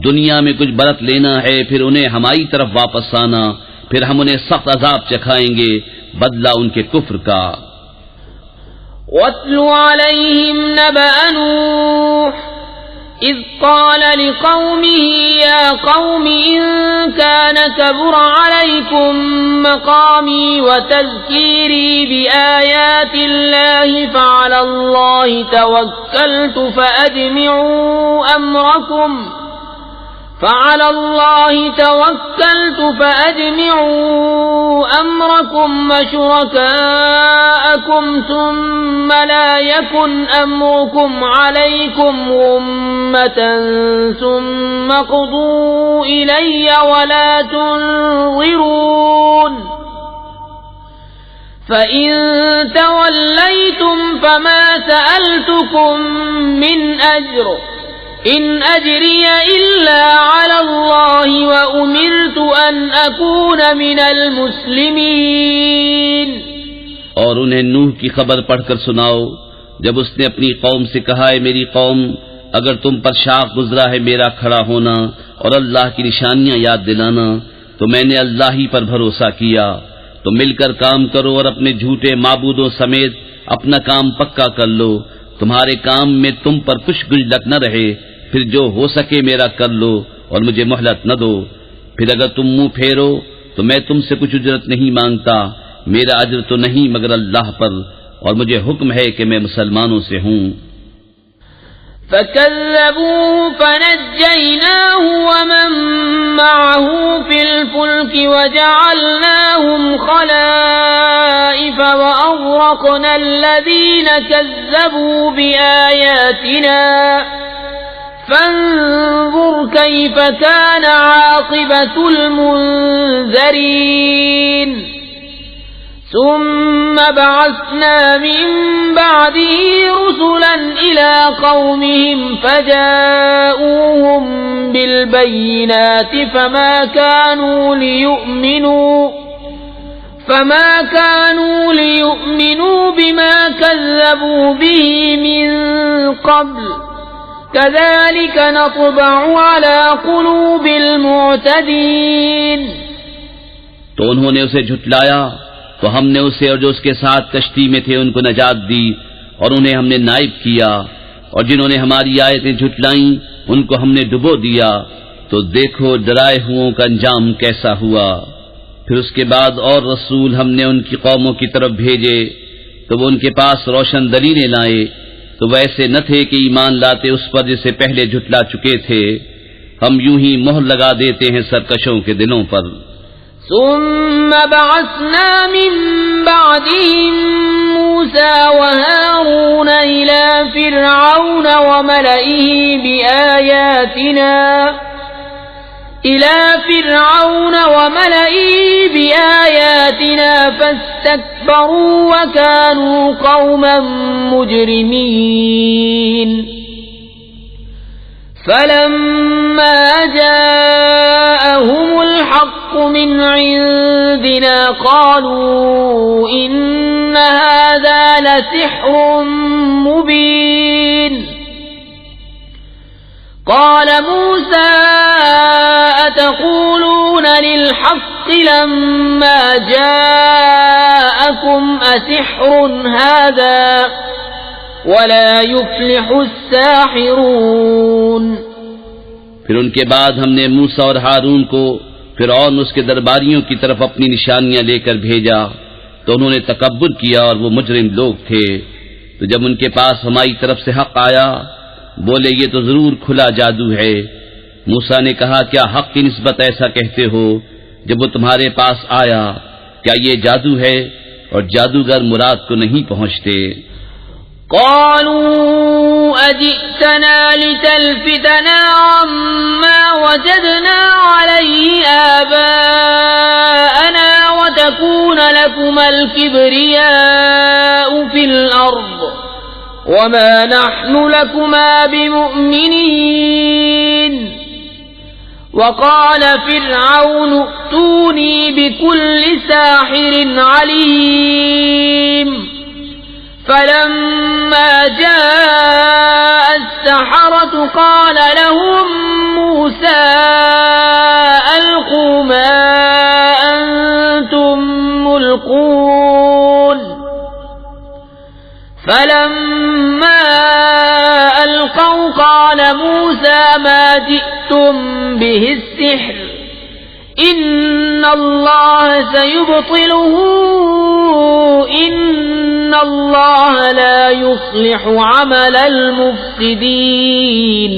دنیا میں کچھ برت لینا ہے، پھر انہیں ہماری طرف واپس آنا، پھر ہم انہیں سخت عذاب چکھائیں گے بدلہ ان کے کفر کا.
وَاتْلُ عَلَيْهِمْ نَبَأَ نُوحٍ إِذْ قَالَ لِقَوْمِهِ يَا قَوْمِ إِن كَانَ كَبُرَ عَلَيْكُمْ مَقَامِي وَتَذْكِيرِي بِآيَاتِ اللَّهِ فَعَلَى اللَّهِ تَوَكَّلْتُ فعلى الله توكلت فأجمعوا أمركم وشركاءكم ثم لا يكن أمركم عليكم غمة ثم قضوا إلي ولا تنظرون فإن توليتم فما سألتكم من أجر إن أجري إلا على الله وأمرت أن أكون من المسلمين۔
اور انہیں نوح کی خبر پڑھ کر سناؤ جب اس نے اپنی قوم سے کہا ہے میری قوم اگر تم پر شاق گزرا ہے میرا کھڑا ہونا اور اللہ کی نشانیاں یاد دلانا تو میں نے اللہ ہی پر بھروسہ کیا، تو مل کر کام کرو اور اپنے جھوٹے معبودوں سمیت اپنا کام پکا کر لو، تمہارے کام میں تم پر کچھ گجلک نہ رہے، پھر جو ہو سکے میرا کر لو اور مجھے مہلت نہ دو، پھر اگر تم منہ پھیرو تو میں تم سے کچھ اجرت نہیں مانگتا، میرا اجر تو نہیں مگر اللہ پر، اور مجھے حکم ہے کہ میں مسلمانوں سے ہوں۔
فكذبوه فنجيناه ومن معه في الفلك وجعلناهم خلائف وأغرقنا الذين كذبوا بآياتنا فانظر كيف كان عاقبة المنذرين۔ ثم بعثنا من بعده رسلا إلى قومهم فجاءوهم بالبينات فما كانوا ليؤمنوا بما كذبوا به من قبل كذلك نطبع على قلوب المعتدين۔
تو انہوں نے اسے جھٹلایا تو ہم نے اسے اور جو اس کے ساتھ کشتی میں تھے ان کو نجات دی اور انہیں ہم نے نائب کیا، اور جنہوں نے ہماری آیتیں جھٹلائیں ان کو ہم نے ڈبو دیا، تو دیکھو ڈرائے ہوں کا انجام کیسا ہوا۔ پھر اس کے بعد اور رسول ہم نے ان کی قوموں کی طرف بھیجے تو وہ ان کے پاس روشن دلیلیں لائے، تو ویسے نہ تھے کہ ایمان لاتے اس پر جسے پہلے جھٹلا چکے تھے، ہم یوں ہی مہر لگا دیتے ہیں سرکشوں کے دلوں پر۔
ثم بعثنا من بعدهم موسى وهارون إلى فرعون وملئه بآياتنا فاستكبروا وكانوا قوما مجرمين۔ فلما جاءهم الحق من عندنا قالوا إن هذا لسحر مبين۔ قال موسى أتقولون للحق لما جاءكم أسحر هذا ولا يفلح الساحرون۔
پھر ان کے بعد ہم نے موسیٰ اور ہارون کو فرعون اس کے درباریوں کی طرف اپنی نشانیاں لے کر بھیجا تو انہوں نے تکبر کیا اور وہ مجرم لوگ تھے، تو جب ان کے پاس ہماری طرف سے حق آیا بولے یہ تو ضرور کھلا جادو ہے۔ موسیٰ نے کہا کیا حق کی نسبت ایسا کہتے ہو جب وہ تمہارے پاس آیا؟ کیا یہ جادو ہے؟ اور جادوگر مراد کو نہیں پہنچتے۔
قالوا أجئتنا لتلفتنا عما وجدنا عليه آباءنا وتكون لكما الكبرياء في الأرض وما نحن لكما بمؤمنين۔ وقال فرعون ائتوني بكل ساحر عليم۔ فلما جاء السحرة قال لهم موسى ألقوا ما أنتم ملقون۔ فلما ألقوا قال موسى ما جئتم به السحر إن الله سيبطله إن الله لا يصلح عمل المفسدين۔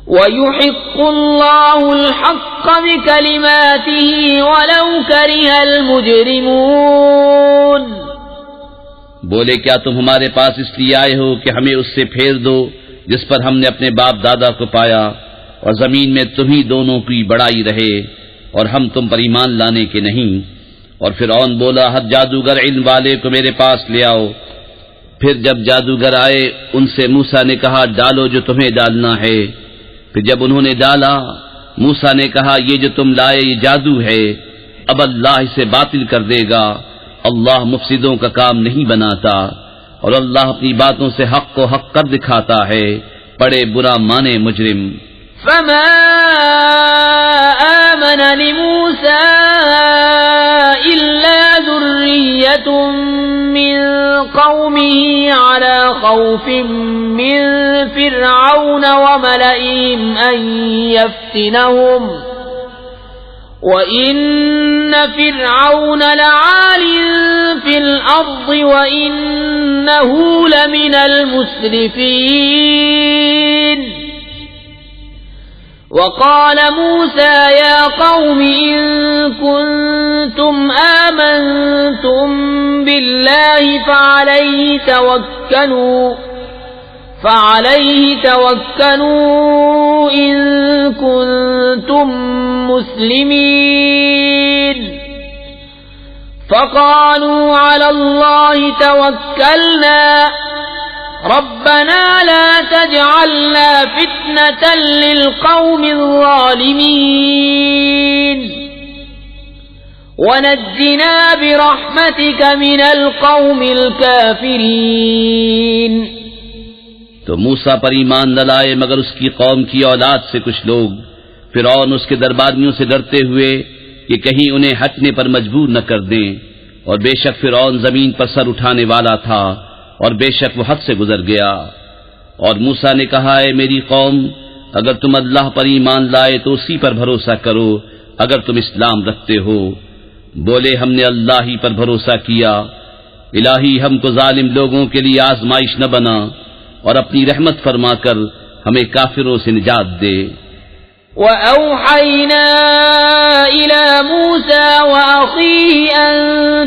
وَيُحِقُّ اللَّهُ الْحَقَّ بِكَلِمَاتِهِ وَلَوْ كَرِهَ الْمُجْرِمُونَ۔
بولے کیا تم ہمارے پاس اس لیے آئے ہو کہ ہمیں اس سے پھیر دو جس پر ہم نے اپنے باپ دادا کو پایا، اور زمین میں تمہیں دونوں کی بڑائی رہے اور ہم تم پر ایمان لانے کے نہیں؟ اور فرعون بولا ہر جادوگر علم والے کو میرے پاس لے آؤ۔ پھر جب جادوگر آئے ان سے موسیٰ نے کہا ڈالو جو تمہیں ڈالنا ہے۔ پھر جب انہوں نے ڈالا موسیٰ نے کہا یہ جو تم لائے یہ جادو ہے، اب اللہ اسے باطل کر دے گا، اللہ مفسدوں کا کام نہیں بناتا، اور اللہ اپنی باتوں سے حق کو حق کر دکھاتا ہے، بڑے برا مانے مجرم۔
فما آمن لموسى إلا ذرية من قومه على خوف من فرعون وملئهم أن يفتنهم وَإِنَّ فِرْعَوْنَ لَعَالٍ فِي الْأَرْضِ وَإِنَّهُ لَمِنَ الْمُسْرِفِينَ وَقَالَ مُوسَى يَا قَوْمِ إِن كُنتُمْ آمَنتُم بِاللَّهِ فَعَلَيْهِ توكلوا إن كنتم مسلمين فقالوا على الله توكلنا ربنا لا تجعلنا فتنة للقوم الظالمين ونجنا برحمتك من القوم الكافرين۔
تو موسیٰ پر ایمان نہ لائے مگر اس کی قوم کی اولاد سے کچھ لوگ، فرعون اس کے درباریوں سے ڈرتے ہوئے کہ کہیں انہیں ہٹنے پر مجبور نہ کر دیں، اور بے شک فرعون زمین پر سر اٹھانے والا تھا اور بے شک وہ حد سے گزر گیا۔ اور موسیٰ نے کہا اے میری قوم اگر تم اللہ پر ایمان لائے تو اسی پر بھروسہ کرو اگر تم اسلام رکھتے ہو۔ بولے ہم نے اللہ ہی پر بھروسہ کیا، الہی ہم کو ظالم لوگوں کے لیے آزمائش نہ بنا اور اپنی رحمت فرما کر ہمیں کافروں سے نجات دے۔
وَأَوْحَيْنَا إِلَى مُوسَى وَأَخِيهِ أَن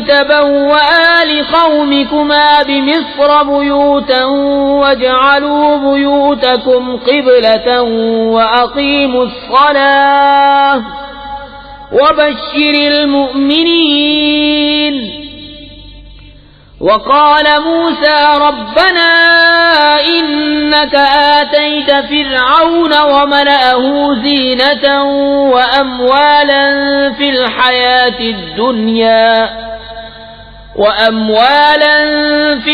تَبَوَّآ لِقَوْمِكُمَا بِمِصْرَ بُيُوتًا وَاجْعَلُوا بُيُوتَكُمْ قِبْلَةً وَأَقِيمُوا الصَّلَاةَ وَبَشِّرِ الْمُؤْمِنِينَ۔ وقال موسى ربنا إنك آتيت فرعون وملأه زينة وأموالا في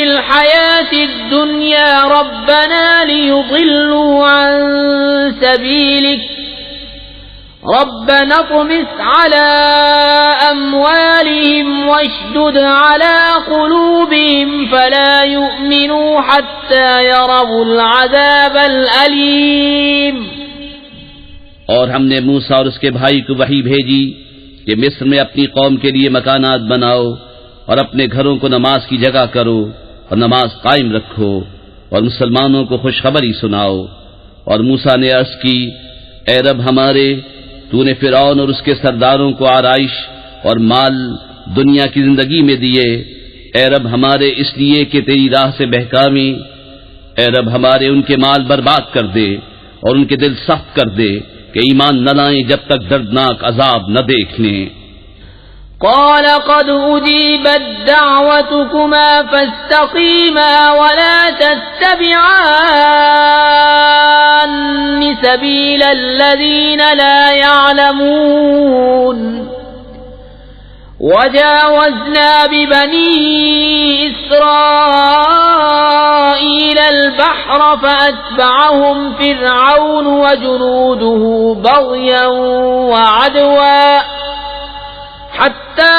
الحياة الدنيا ربنا ليضلوا عن سبيلك ربنا اطمس على أموالهم واشدد على قلوبهم فلا يؤمنوا حتى يروا العذاب الأليم۔
اور ہم نے موسیٰ اور اس کے بھائی کو وحی بھیجی کہ مصر میں اپنی قوم کے لیے مکانات بناؤ اور اپنے گھروں کو نماز کی جگہ کرو اور نماز قائم رکھو اور مسلمانوں کو خوشخبری سناؤ۔ اور موسیٰ نے عرض کی اے رب ہمارے تو نے فرعون اور اس کے سرداروں کو آرائش اور مال دنیا کی زندگی میں دیے، اے رب ہمارے اس لیے کہ تیری راہ سے بہکاویں، اے رب ہمارے ان کے مال برباد کر دے اور ان کے دل سخت کر دے کہ ایمان نہ لائیں جب تک دردناک عذاب نہ دیکھ لیں۔
قال قد أجيبت دعوتكما فاستقيما ولا تتبعان سبيل الذين لا يعلمون۔ وجاوزنا ببني إسرائيل البحر فأتبعهم فرعون وجنوده بغيا وعدوا حتى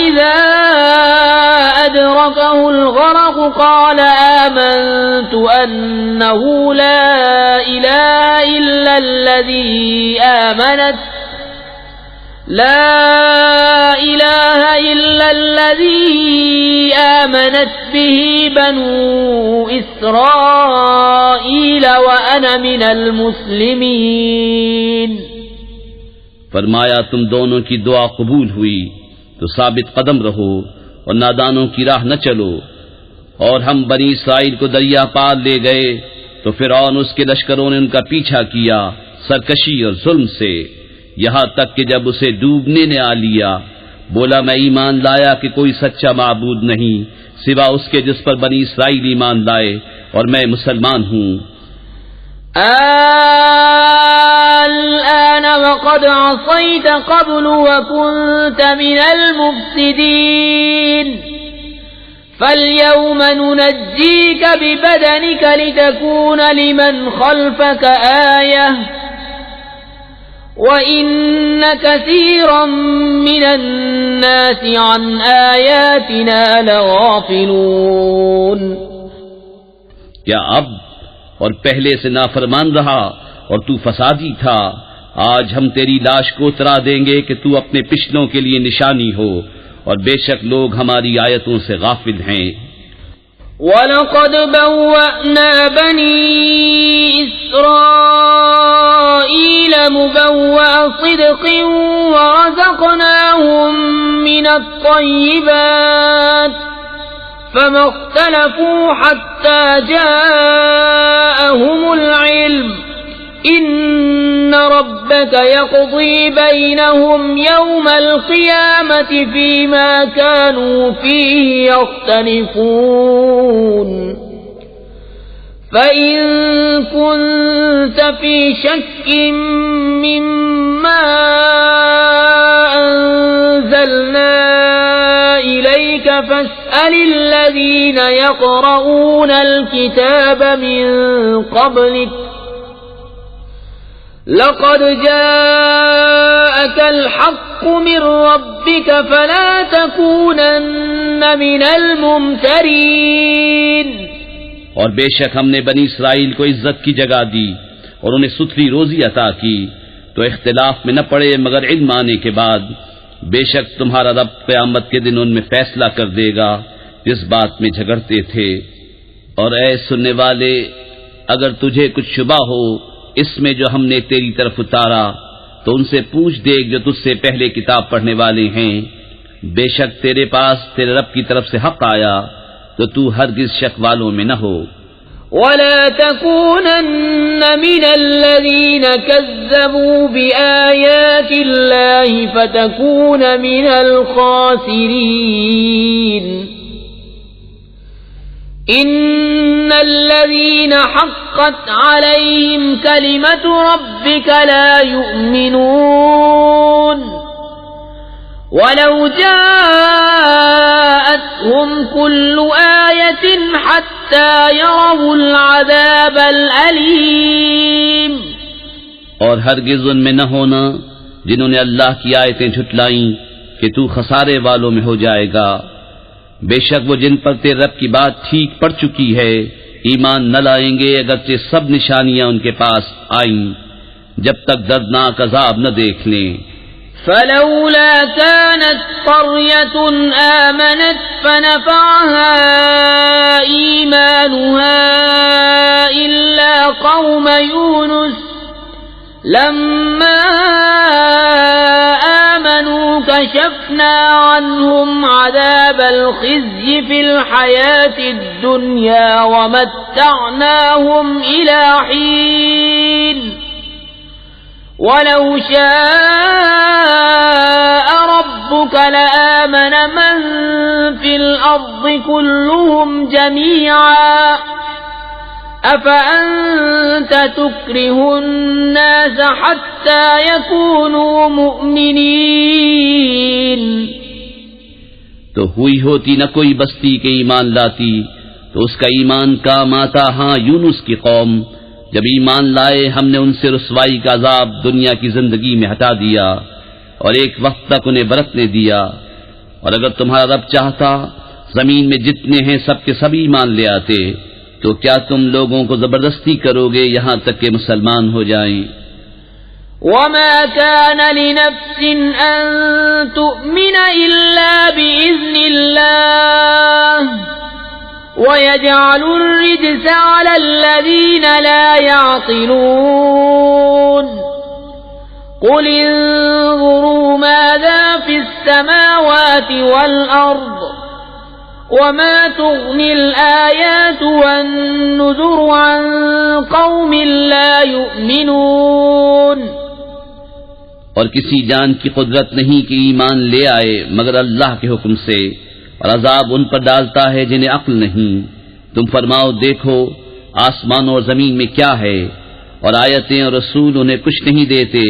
إذا أدركه الغرق قال آمنت أنه لا إله إلا الذي لا إله إلا الذي آمنت به بنو إسرائيل وأنا من المسلمين.
فرمایا تم دونوں کی دعا قبول ہوئی تو ثابت قدم رہو اور نادانوں کی راہ نہ چلو. اور ہم بنی اسرائیل کو دریا پار لے گئے تو فرعون اس کے لشکروں نے ان کا پیچھا کیا سرکشی اور ظلم سے، یہاں تک کہ جب اسے ڈوبنے نے آ لیا بولا میں ایمان لایا کہ کوئی سچا معبود نہیں سوا اس کے جس پر بنی اسرائیل ایمان لائے اور میں مسلمان ہوں.
الآن وقد عصيت قبل وكنت من المفسدين فاليوم ننجيك ببدنك لتكون لمن خلفك آية وَإِنَّ كَثِيرًا مِّنَ النَّاسِ عَنْ آيَاتِنَا لَغَافِلُونَ.
کیا اب اور پہلے سے نافرمان رہا اور تو فسادی تھا، آج ہم تیری لاش کو اترا دیں گے کہ تو اپنے پچھلوں کے لیے نشانی ہو، اور بے شک لوگ ہماری آیتوں سے غافل ہیں.
وَلَقَدْ بَوَّأْنَا بَنِي إِسْرَائِيلَ مُبَوَّأَ صِدْقٍ وَرَزَقْنَاهُمْ مِنَ الطَّيِّبَاتِ فَمَا اخْتَلَفُوا حَتَّى جَاءَهُمُ الْعِلْمُ إِنَّ رَبَّكَ يَقْضِي بَيْنَهُمْ يَوْمَ الْقِيَامَةِ فِيمَا كَانُوا فِيهِ يَخْتَلِفُونَ. فَإِن كُنتَ فِي شَكٍّ مِّمَّا أَنزَلْنَا إِلَيْكَ فَاسْأَلِ الَّذِينَ يَقْرَؤُونَ الْكِتَابَ مِن قَبْلِكَ لقد جاءك الحق من ربك فلا تكونن من الممترين.
اور بے شک ہم نے بنی اسرائیل کو عزت کی جگہ دی اور انہیں ستھری روزی عطا کی تو اختلاف میں نہ پڑے مگر علم آنے کے بعد. بے شک تمہارا رب قیامت کے دن ان میں فیصلہ کر دے گا جس بات میں جھگڑتے تھے. اور اے سننے والے اگر تجھے کچھ شبہ ہو اس میں جو ہم نے تیری طرف اتارا تو ان سے پوچھ دیکھ جو تجھ سے پہلے کتاب پڑھنے والے ہیں. بے شک تیرے پاس تیرے رب کی طرف سے حق آیا تو تو ہرگز شک والوں میں نہ ہو.
وَلَا تَكُونَنَّ مِنَ الَّذِينَ كَذَّبُوا بِآيَاتِ اللَّهِ فَتَكُونَ مِنَ الْخَاسِرِينَ. إِنَّ الَّذِينَ حَقَّتْ عَلَيْهِمْ كَلِمَةُ رَبِّكَ لَا يُؤْمِنُونَ وَلَوْ جَاءَتْهُمْ كُلُّ آيَةٍ حَتَّى يَرَوُا الْعَذَابَ الْأَلِيمَ.
اور ہرگز ان میں نہ ہونا جنہوں نے اللہ کی آیتیں جھٹلائیں کہ تو خسارے والوں میں ہو جائے گا. بے شک وہ جن پر تیرے رب کی بات ٹھیک پڑ چکی ہے ایمان نہ لائیں گے اگرچہ سب نشانیاں ان کے پاس آئیں جب تک دردناک عذاب نہ دیکھ لیں.
فلولا كانت قرية آمنت فنفعها إيمانها إلا قوم يونس لما آمنوا كشفنا عنهم عذاب الخزي في الحياة الدنيا ومتعناهم إلى حين ولو شاء ربك لآمن من في الأرض كلهم جميعا أفأنت تكره الناس حتى يكونوا مؤمنين.
تو ہوئی ہوتی نہ کوئی بستی کے ایمان لاتی تو اس کا ایمان کام آتا ہاں یونس کی قوم. جب ایمان لائے ہم نے ان سے رسوائی کا عذاب دنیا کی زندگی میں ہٹا دیا اور ایک وقت تک انہیں برتنے دیا. اور اگر تمہارا رب چاہتا زمین میں جتنے ہیں سب کے سب ایمان لے آتے تو کیا تم لوگوں کو زبردستی کرو گے یہاں تک کہ مسلمان ہو جائیں.
وما كان لنفس أن تؤمن إلا بإذن الله ويجعل الرجس على الذين لا يعقلون قل انظروا ماذا في السماوات والأرض وما تغني الآيات والنذر عن قوم لا يؤمنون
اور کسی جان کی قدرت نہیں کہ ایمان لے آئے مگر اللہ کے حکم سے، اور عذاب ان پر ڈالتا ہے جنہیں عقل نہیں۔ تم فرماؤ دیکھو آسمانوں اور زمین میں کیا ہے، اور آیتیں اور رسول انہیں کچھ نہیں دیتے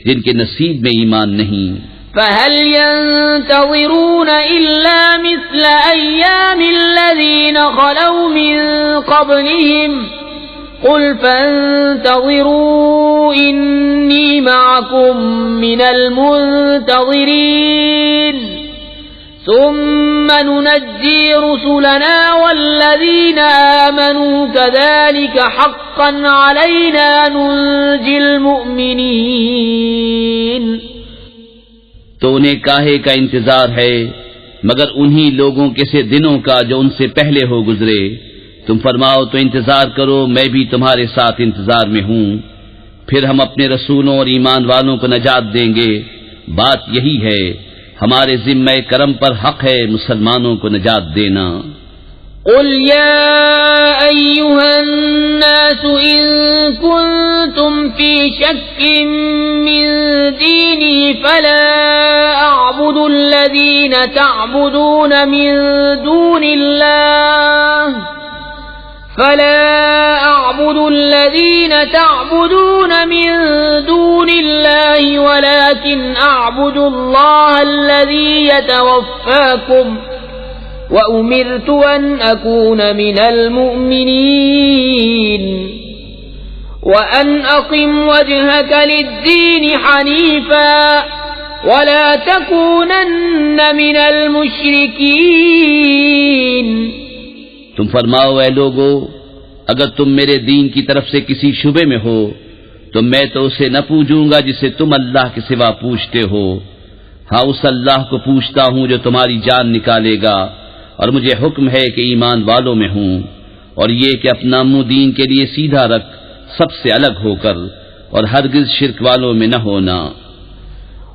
جن کے نصیب میں ایمان نہیں۔
فهل ينتظرون إلا مثل أيام الذين خلوا من قبلهم قل فانتظروا إني معكم من المنتظرين ثم ننجي رسلنا والذين آمنوا كذلك حقا علينا ننجي المؤمنين۔
تو انہیں کاہے کا انتظار ہے مگر انہی لوگوں کے سے دنوں کا جو ان سے پہلے ہو گزرے۔ تم فرماؤ تو انتظار کرو، میں بھی تمہارے ساتھ انتظار میں ہوں، پھر ہم اپنے رسولوں اور ایمان والوں کو نجات دیں گے۔ بات یہی ہے، ہمارے ذمہ کرم پر حق ہے مسلمانوں کو نجات دینا۔
قل يا أيها الناس إن كنتم في شك من ديني فلا أعبد الذين تعبدون من دون الله ولكن أعبد الله الذي يتوفاكم وأمرت أن أكون من المؤمنين وأن أقم وجهك للدين حنيفا ولا تكونن من المشركين۔
تم فرماؤ اے لوگو، اگر تم میرے دین کی طرف سے کسی شبے میں ہو تو میں تو اسے نہ پوجوں گا جسے تم اللہ کے سوا پوجتے ہو، ہاں اس اللہ کو پوجتا ہوں جو تمہاری جان نکالے گا، اور مجھے حکم ہے کہ ایمان والوں میں ہوں، اور یہ کہ اپنا منہ دین کے لیے سیدھا رکھ سب سے الگ ہو کر، اور ہرگز شرک والوں میں نہ ہونا۔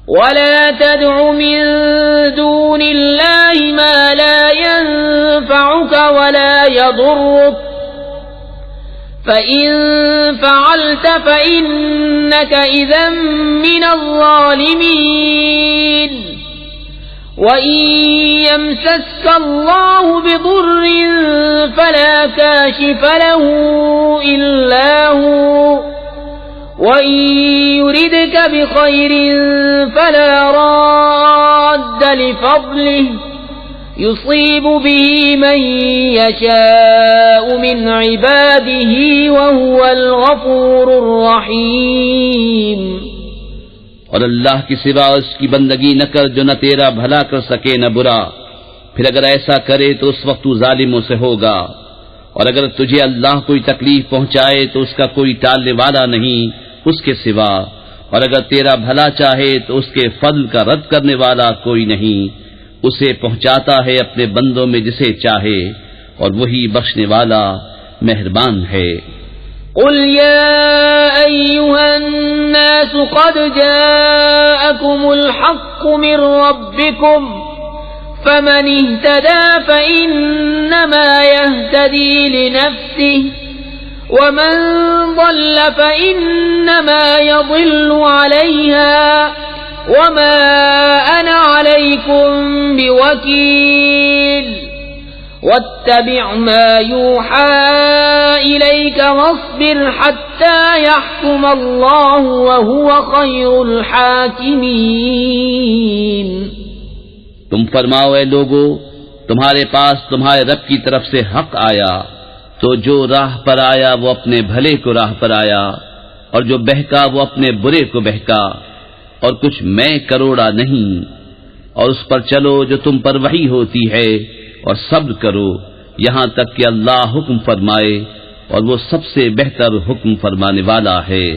ولا تدع من دون الله ما لا ينفعك ولا يضرك فإن فعلت فإنك إذا من الظالمين۔ وَإِن يَمْسَسْكَ اللَّهُ بِضُرٍّ فَلَا كَاشِفَ لَهُ إِلَّا هُوَ وَإِن يُرِدْكَ بِخَيْرٍ فَلَا رَادَّ لِفَضْلِهِ يُصِيبُ بِهِ مَن يَشَاءُ مِنْ عِبَادِهِ وَهُوَ الْغَفُورُ الرَّحِيمُ۔
اور اللہ کی سوا اس کی بندگی نہ کر جو نہ تیرا بھلا کر سکے نہ برا، پھر اگر ایسا کرے تو اس وقت تو ظالموں سے ہوگا، اور اگر تجھے اللہ کوئی تکلیف پہنچائے تو اس کا کوئی ٹالنے والا نہیں اس کے سوا، اور اگر تیرا بھلا چاہے تو اس کے فضل کا رد کرنے والا کوئی نہیں، اسے پہنچاتا ہے اپنے بندوں میں جسے چاہے، اور وہی بخشنے والا مہربان ہے۔
قل يا أيها الناس قد جاءكم الحق من ربكم فمن اهتدى فإنما يهتدي لنفسه ومن ضل فإنما يضل عليها وما أنا عليكم بوكيل واتبع ما يوحى إليك واصبر حتى يحكم الله وهو خير الحاكمين۔
تم فرماؤ اے لوگو، تمہارے پاس تمہارے رب کی طرف سے حق آیا تو جو راہ پر آیا وہ اپنے بھلے کو راہ پر آیا، اور جو بہکا وہ اپنے برے کو بہکا، اور کچھ میں کروڑا نہیں، اور اس پر چلو جو تم پر وحی ہوتی ہے، اور صبر کرو یہاں تک کہ اللہ حکم فرمائے، اور وہ سب سے بہتر حکم فرمانے والا ہے۔